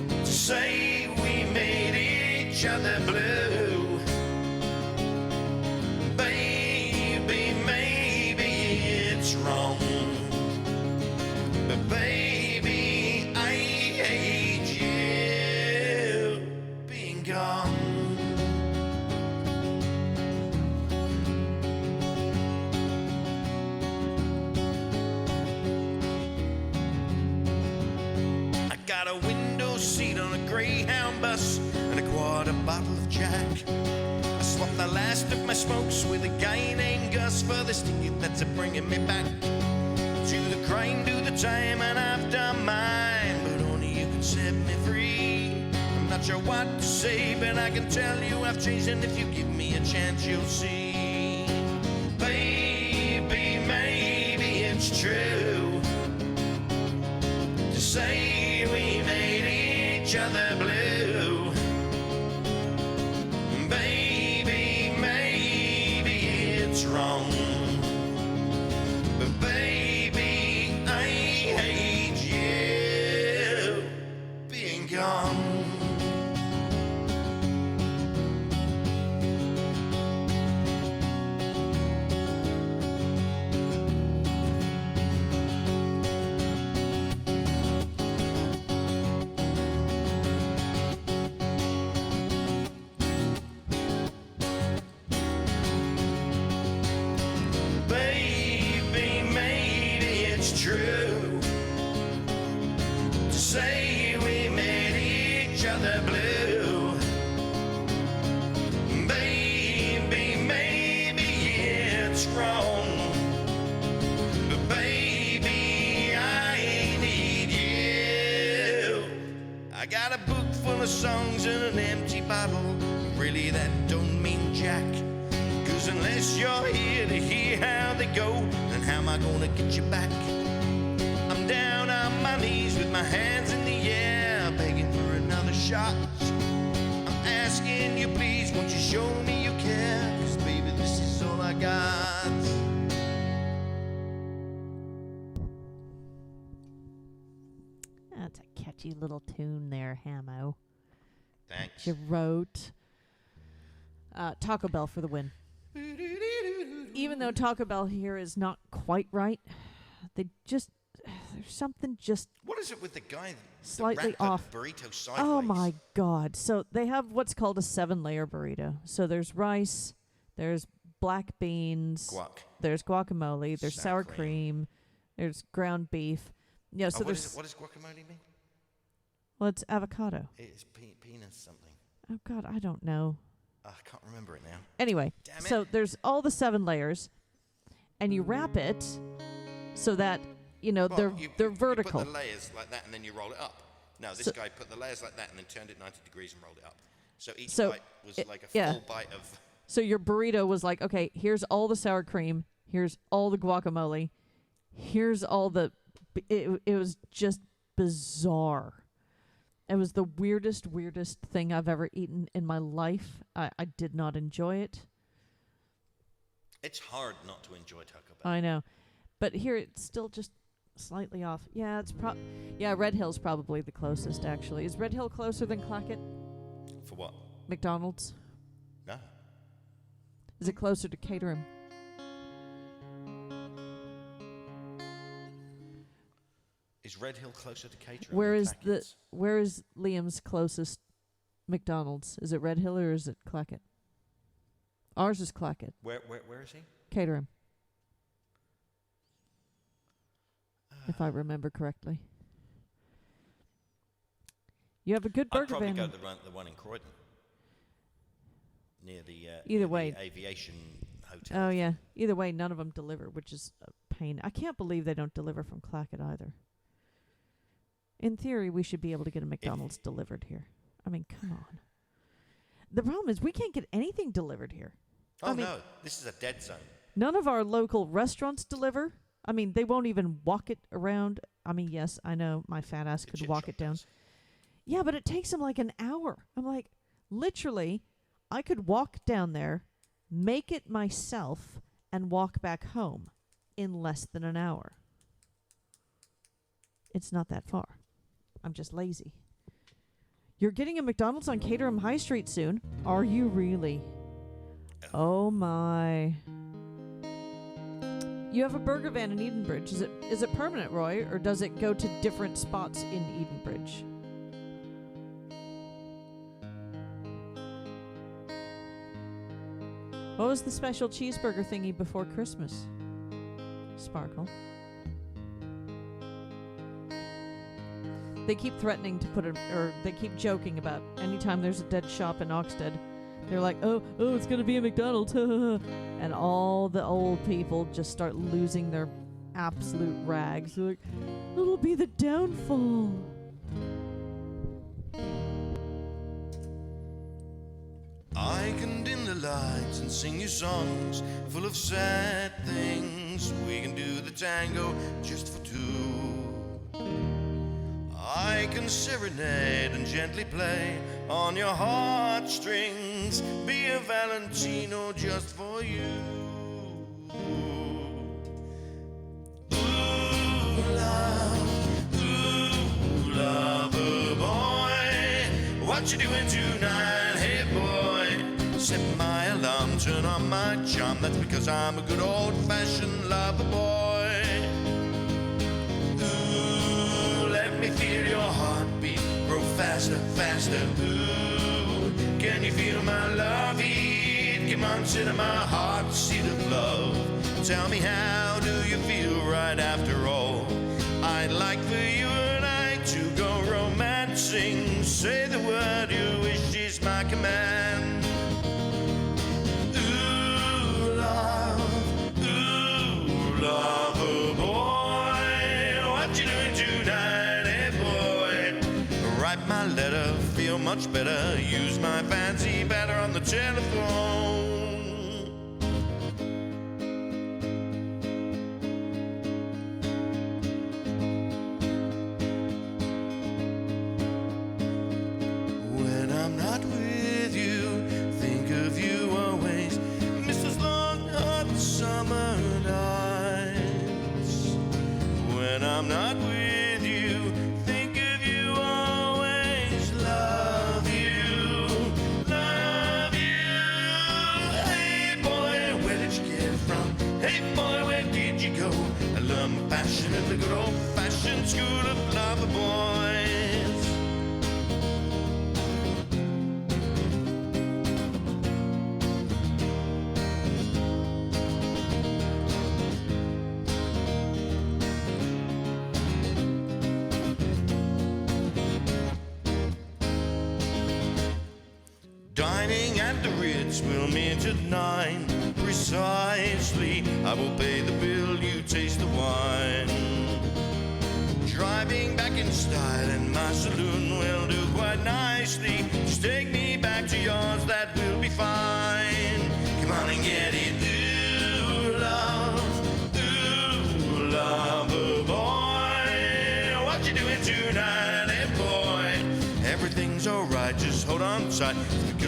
to say we made each other blue. Baby, maybe it's wrong, but baby, I hate you being gone. I got a window seat on a Greyhound bus and a quarter bottle of Jack. I swapped the last of my smokes with a guy named Gus for this ticket that's bringing me back to the crime, do the time, and I've done mine, but only you can set me free. I'm not sure what to say, but I can tell you I've changed, and if you give me a chance, you'll see. Baby, maybe it's true to say we made each other blue. Baby, maybe it's wrong, but baby, I hate you being gone. full of songs and an empty bottle. Really, that don't mean jack. 'Cause unless you're here to hear how they go, then how am I gonna get you back? I'm down on my knees with my hands in the air, begging for another shot. I'm asking you, please, won't you show me you care? 'Cause baby, this is all I got. That's a catchy little tune there, Hamo. Thanks. You wrote. Taco Bell for the win. Even though Taco Bell here is not quite right, they just there's something just What is it with the guy slightly that wrapped off. the burrito sideways? Oh my god. So they have what's called a 7-layer burrito. So there's rice, there's black beans, Guac. there's guacamole, there's Sour sour cream. cream, there's ground beef. Yeah, so What there's is it? What does guacamole mean? well, it's avocado. It's penis something. Oh god, I don't know. I can't remember it now. Anyway, Damn it. so there's all the 7 layers, and you wrap it so that Well, they're you vertical. put the layers like that and then you roll it up. No, this So- guy put the layers like that and then turned it 90 degrees and rolled it up. So each So bite was it- like a yeah. full bite of... So your burrito was like, okay, here's all the sour cream, here's all the guacamole, here's all the. It was just bizarre. It was the weirdest thing I've ever eaten in my life. I did not enjoy it. It's hard not to enjoy Taco Bell. I know, but here it's still just slightly off. Yeah, it's Red Hill's probably the closest. Actually, is Red Hill closer than Clackett? For what? McDonald's? No. Is it closer to Caterham? Is Red Hill closer to Caterham? Where than is Clackett's? where is Liam's closest McDonald's? Is it Red Hill or is it Clackett? Ours is Clackett. Where is he? Caterham. If I remember correctly. You have a good I'd burger probably van. go to the one in Croydon. Near the Either near way. the aviation hotel. Oh yeah. Either way, none of them deliver, which is a pain. I can't believe they don't deliver from Clackett either. In theory, we should be able to get a McDonald's delivered here. I mean, come on. The problem is we can't get anything delivered here. Oh I mean, no, this is a dead zone. none of our local restaurants deliver. I mean, they won't even walk it around. I mean, yes, I know my fat ass The could chip walk shop it down. does. Yeah, but it takes them like an hour. I'm like, literally, I could walk down there, make it myself, and walk back home in less than an hour. It's not that far. I'm just lazy. You're getting a McDonald's on Caterham High Street soon. Are you really? Oh my. You have a burger van in Edenbridge. Is it permanent, Roy, or does it go to different spots in Edenbridge? What was the special cheeseburger thingy before Christmas? Sparkle. They keep threatening to put or they keep joking about anytime there's a dead shop in Oxted. They're like, oh, it's gonna be a McDonald's, and all the old people just start losing their absolute rags. They're like, it'll be the downfall. I can dim the lights and sing you songs full of sad things. We can do the tango just for two. I can serenade and gently play on your heartstrings. Be a Valentino just for you. Ooh, lover boy, what you doing tonight? Hey boy, set my alarm, turn on my charm. That's because I'm a good old-fashioned lover boy. Ooh, let me feel your heartbeat grow faster, faster. Ooh, can you feel my love heat? Come on, sit in my heart, seat of love. Tell me, how do you feel right after all? I'd like for you and I to go romancing. Say the word you wish is my command. Ooh, lover boy, what you doing tonight, hey boy? Write my letter, feel my much better. Use my fancy better on the telephone. When I'm not with you, think of you always. Miss those long hot summer nights. When I'm not with you, think of you always. Love you, love you. Hey boy, where did you get from? Hey boy, where did you go? I love my passion at the good old-fashioned school of lover boys. Dining at the Ritz will meet at 9 precisely. I will pay the bill, you taste the wine. Driving back in style and my saloon will do quite nicely. Just take me back to yours, that will be fine. Come on and get it, ooh, lover boy. What you doing tonight, eh, boy? Everything's alright, just hold on tight.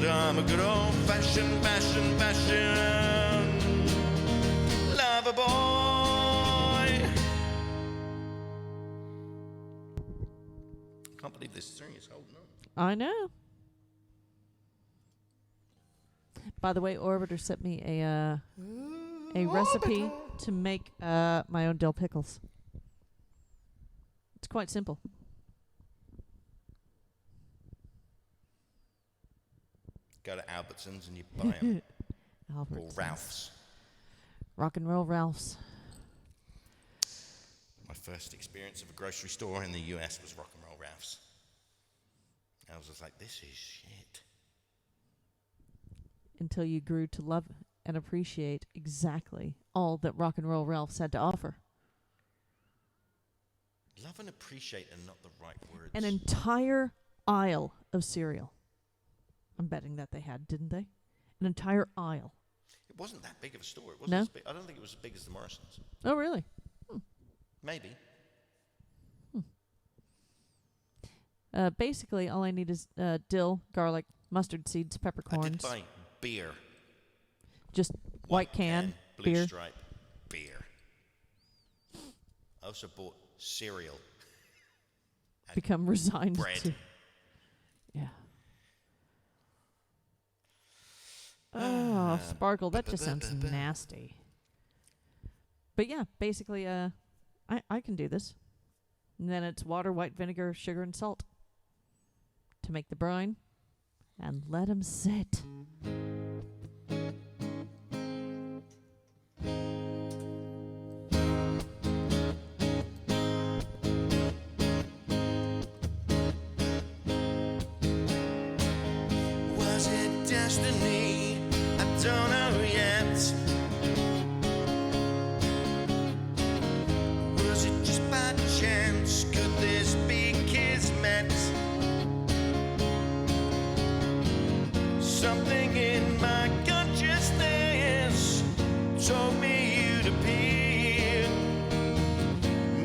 I'm a good old-fashioned, fashion, lover boy. Can't believe this string is holding on. I know. By the way, Orbiter sent me a recipe to make my own dill pickles. It's quite simple. Go to Albertsons and you buy them. Or Albertsons. Ralph's. Rock and roll Ralph's. My first experience of a grocery store in the US was Rock and Roll Ralph's. I was just like, this is shit. Until you grew to love and appreciate exactly all that Rock and Roll Ralph's had to offer. Love and appreciate are not the right words. An entire aisle of cereal. I'm betting that they had, didn't they? An entire aisle. It wasn't that big of a store. It wasn't No? as big. I don't think it was as big as the Morrisons. Oh, really? Maybe. Basically, all I need is dill, garlic, mustard seeds, I did peppercorns. buy beer. Just white can, blue beer. stripe, beer. I also bought cereal. and Become resigned bread. to. Yeah. Oh, Sparkle, that just sounds nasty. But yeah, basically, I can do this. And then it's water, white vinegar, sugar, and salt to make the brine, and let 'em sit. Was it destiny? I don't know yet. Was it just by chance? Could this be kismet? Something in my consciousness told me you'd appear.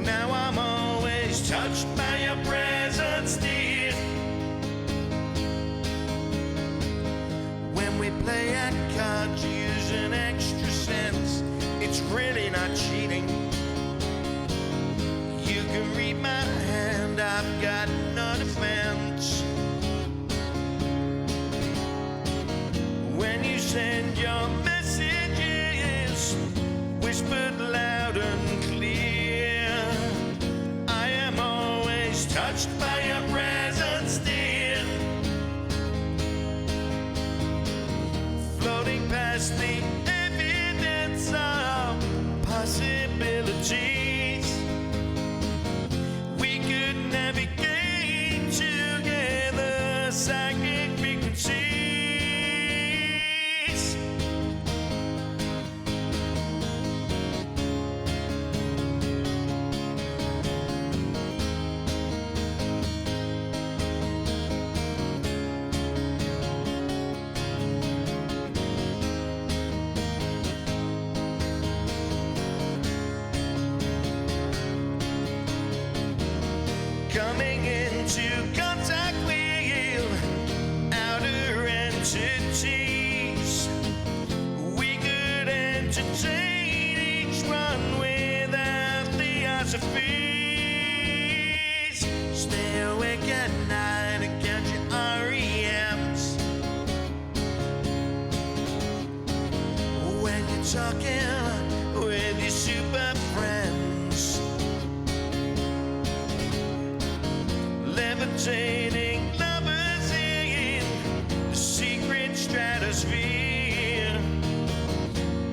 Now I'm always touched by your presence, dear. When we play at cards, you use an extra sense. It's really not cheating. You can read my hand, I've got no defense. When you send your messages, whispered loud and clear, I am always touched by your presence, dear. Floating past the evidence of possibilities, we could navigate together psychic frequencies. into contact with outer entities. We could entertain each one without theosophies. Stay awake at night and count your REMs when you're talking with your super friends. Levitating lovers in the secret stratosphere.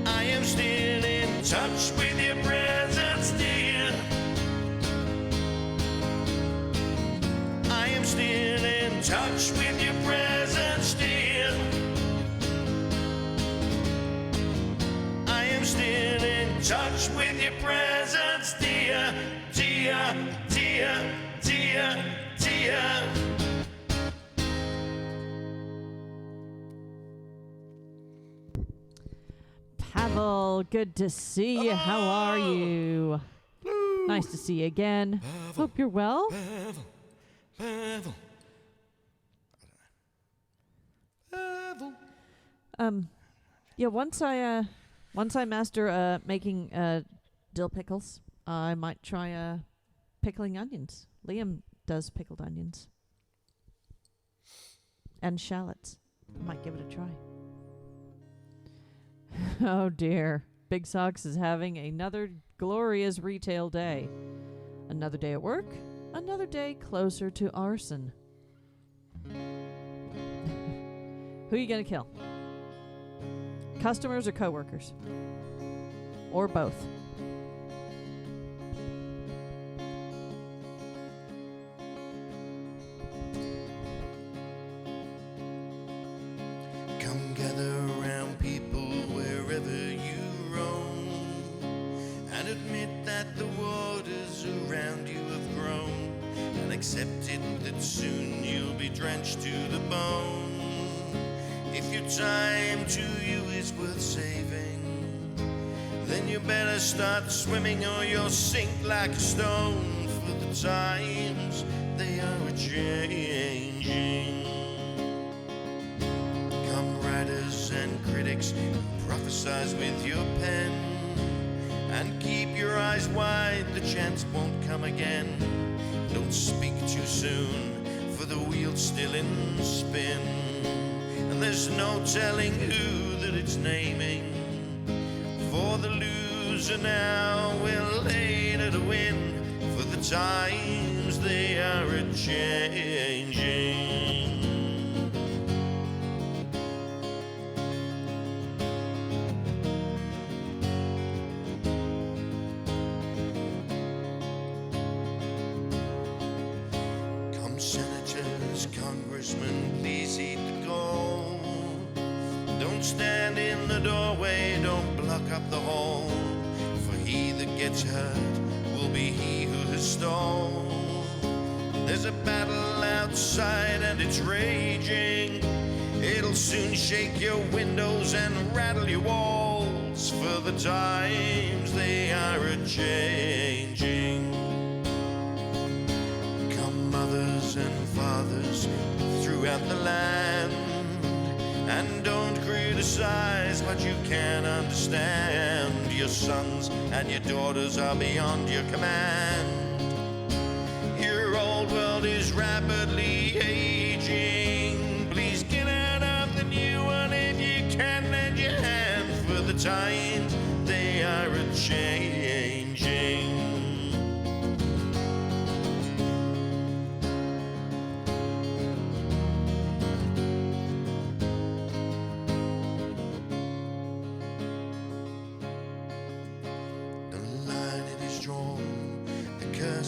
I am still in touch with your presence, dear. I am still in touch with your presence, dear. I am still in touch with your presence, dear, dear, dear, dear, dear. Pavel, good to see you. How are you? Nice to see you again. Hope you're well. Pavel. Yeah, once I master making dill pickles, I might try pickling onions. Liam does pickled onions and shallots. I might give it a try. Oh dear. Big Socks is having another glorious retail day. Another day at work, another day closer to arson. Who are you going to kill? Customers or coworkers? Or both? Come gather around people wherever you roam, and admit that the waters around you have grown, and accept it that soon you'll be drenched to the bone. If your time to you is worth saving, then you better start swimming or you'll sink like a stone, for the times they are a-changing. Come writers and critics, prophesize with your pen, and keep your eyes wide, the chance won't come again. Don't speak too soon, for the wheel's still in spin, and there's no telling who that it's naming. For the loser now will later to win, for the times they are a-changing. Come senators, congressmen, please heed the call. Don't stand in the doorway, don't block up the hall, for he that gets hurt will be he who has stalled. There's a battle outside and it's raging. It'll soon shake your windows and rattle your walls, for the times they are a-changing. Come mothers and fathers throughout the land, and don't criticize what you can't understand. Your sons and your daughters are beyond your command. Your old world is rapidly aging. Please get out of the new one if you can lend your hand, for the times they are a-changing.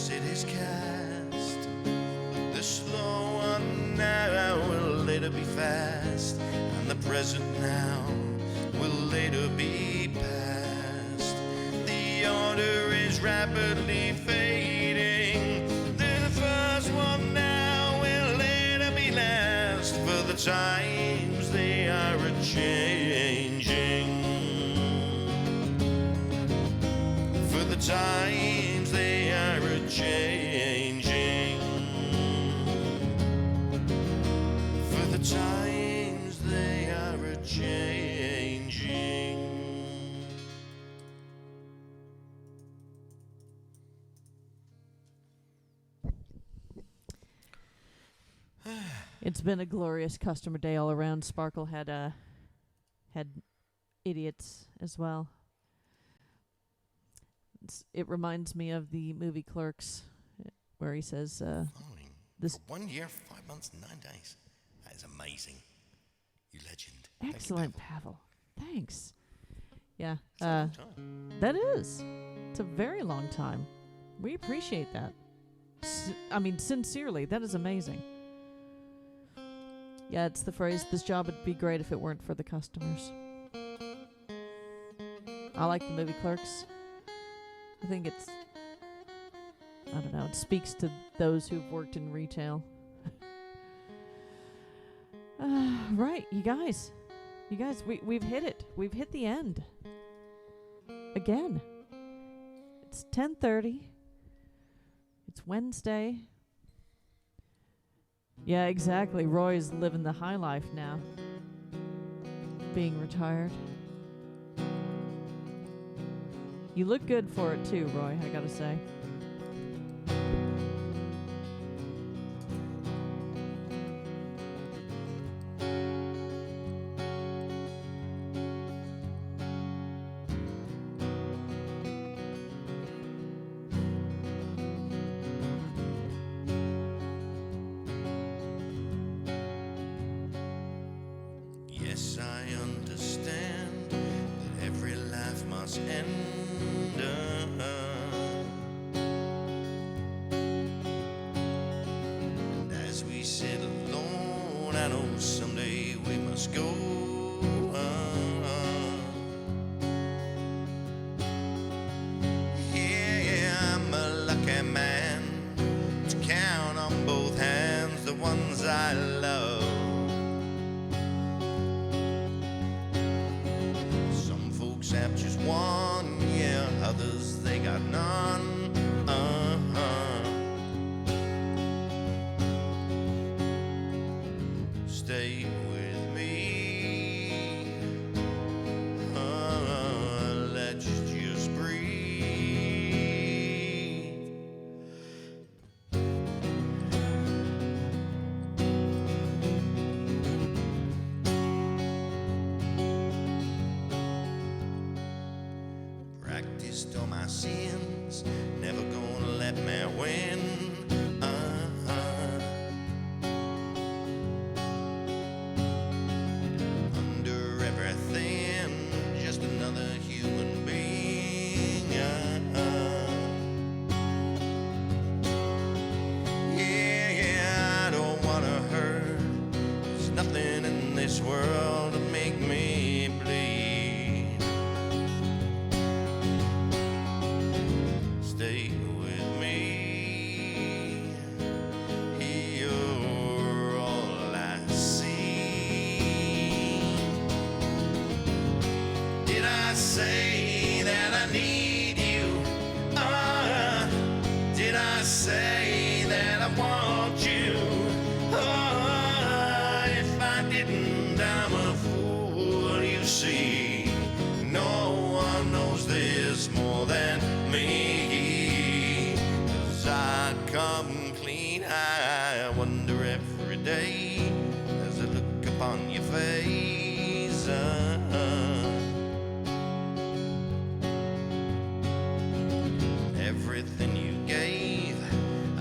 It is cast. The slow one now will later be fast, and the present now will later be past. The order is rapidly fading. The first one now will later be last, for the times they are a-changing. For the times they are a-changing. It's been a glorious customer day all around. Sparkle had idiots as well. It reminds me of the movie Clerks, where he says, Following. this- For 1 year, 5 months, 9 days. That is amazing. You legend. Thank you, "Excellent, Pavel. Pavel. Thanks." Yeah, It's a long time. that is. It's a very long time. We appreciate that. Sincerely, that is amazing. Yeah, it's the phrase, "This job would be great if it weren't for the customers." I like the movie Clerks. I think it's, I don't know, it speaks to those who've worked in retail. Right, you guys, we've hit it. We've hit the end. Again. It's 10:30. It's Wednesday. Yeah, exactly. Roy's living the high life now. Being retired. You look good for it too, Roy, I gotta say. Yes, I understand that every life must end. And as we sit alone, I know someday we must go. Yeah, I'm a lucky man to count on both hands the ones I love. Some folks have just one, yeah, others they got none. Stay with me. Let's just breathe. Practiced all my sins, never gonna let me win. Under everything, just another human being. Yeah, I don't wanna hurt. There's nothing in this world to make me bleed. Stay with me. You're all I see. Did I say that I need you? Did I say that I want you? If I didn't, I'm a fool, you see. No one knows this more than me. 'Cause I come clean, I wonder every day as I look upon your face. Everything you gave,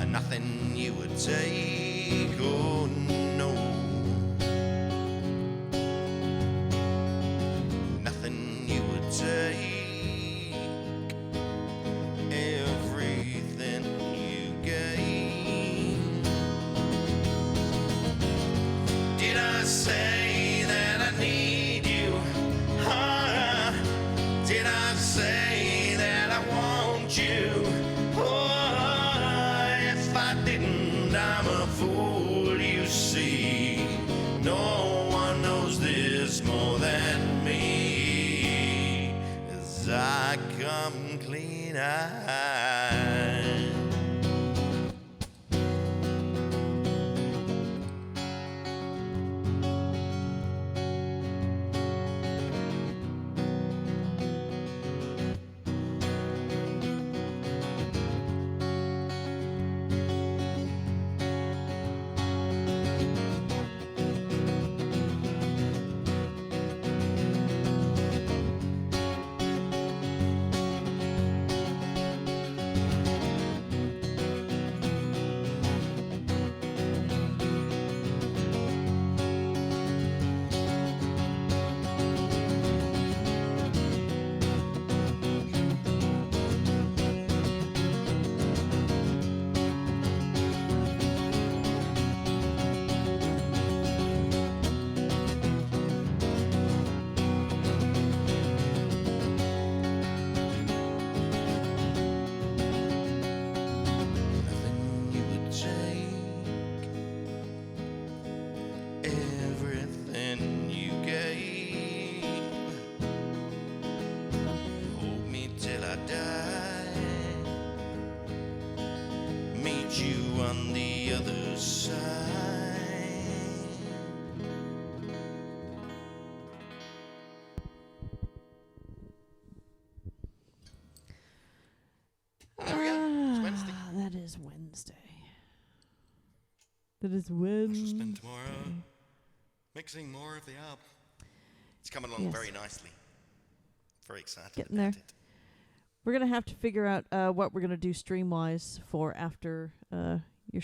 nothing you would take. Oh no, nothing you would take. Everything you gave. on the other side. There we go. It's Wednesday. That is Wednesday. That is I shall Wednesday. spend tomorrow mixing more of the album. It's coming along Yes. very nicely. Very excited Getting about there. it. We're gonna have to figure out what we're gonna do stream-wise for after your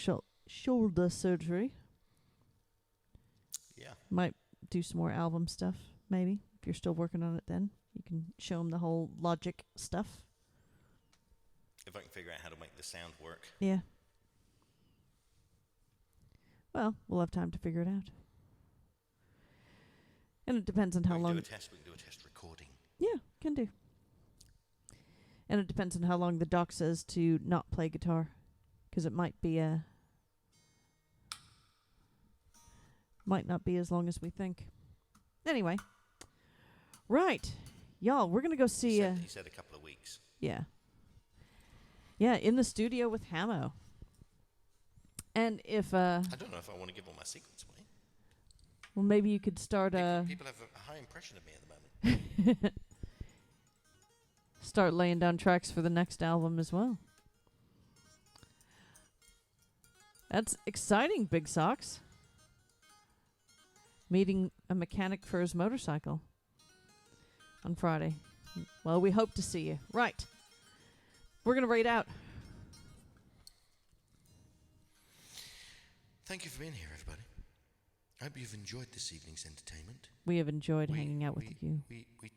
shoulder surgery. Yeah. Might do some more album stuff, maybe. If you're still working on it, then you can show them the whole Logic stuff. If I can figure out how to make the sound work. Yeah. Well, we'll have time to figure it out. And it depends on how we can long. do a test. We can do a test recording. Yeah, can do. And it depends on how long the doc says to not play guitar, because it might not be as long as we think. Anyway, right, y'all, we're gonna go see. He said a couple of weeks. Yeah, in the studio with Hamo. And if I don't know if I want to give all my secrets away. well, maybe you could start People have a high impression of me at the moment. start laying down tracks for the next album as well. That's exciting, Big Socks. Meeting a mechanic for his motorcycle on Friday. Well, we hope to see you. Right. We're going to rate out. Thank you for being here, everybody. I hope you've enjoyed this evening's entertainment. We have enjoyed We- hanging out with we- you. We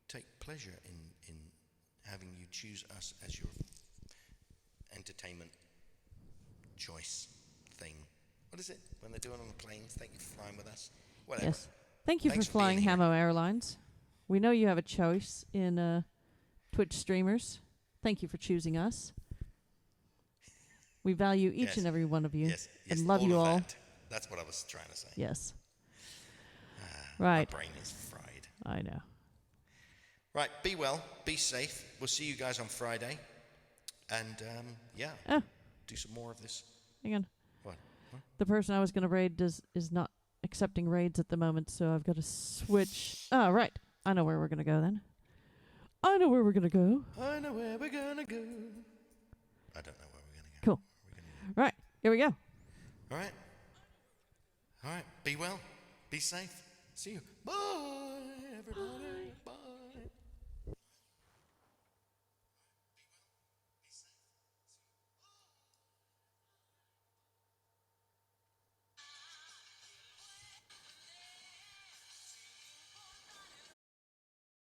take pleasure in having you choose us as your entertainment choice thing. What is it when they're doing on the planes? Thank you for flying with us. Whatever. Yes. Thank you Thanks for for being flying here. Hamo Airlines. We know you have a choice in Twitch streamers. Thank you for choosing us. We value each Yes. and every one of you Yes, and love you of all. that. That's what I was trying to say. Yes. My Right. brain is fried. I know. Right, be well, be safe. We'll see you guys on Friday. And, yeah, Oh, do some more of this. hang on. What? The person I was going to raid is not accepting raids at the moment, so I've got to switch. Oh, right. I know where we're going to go then. I know where we're going to go. I know where we're gonna go. I don't know where we're gonna go. Cool. Right. Here we go. All right. All right. Be well. Be safe. See you. Bye, everybody.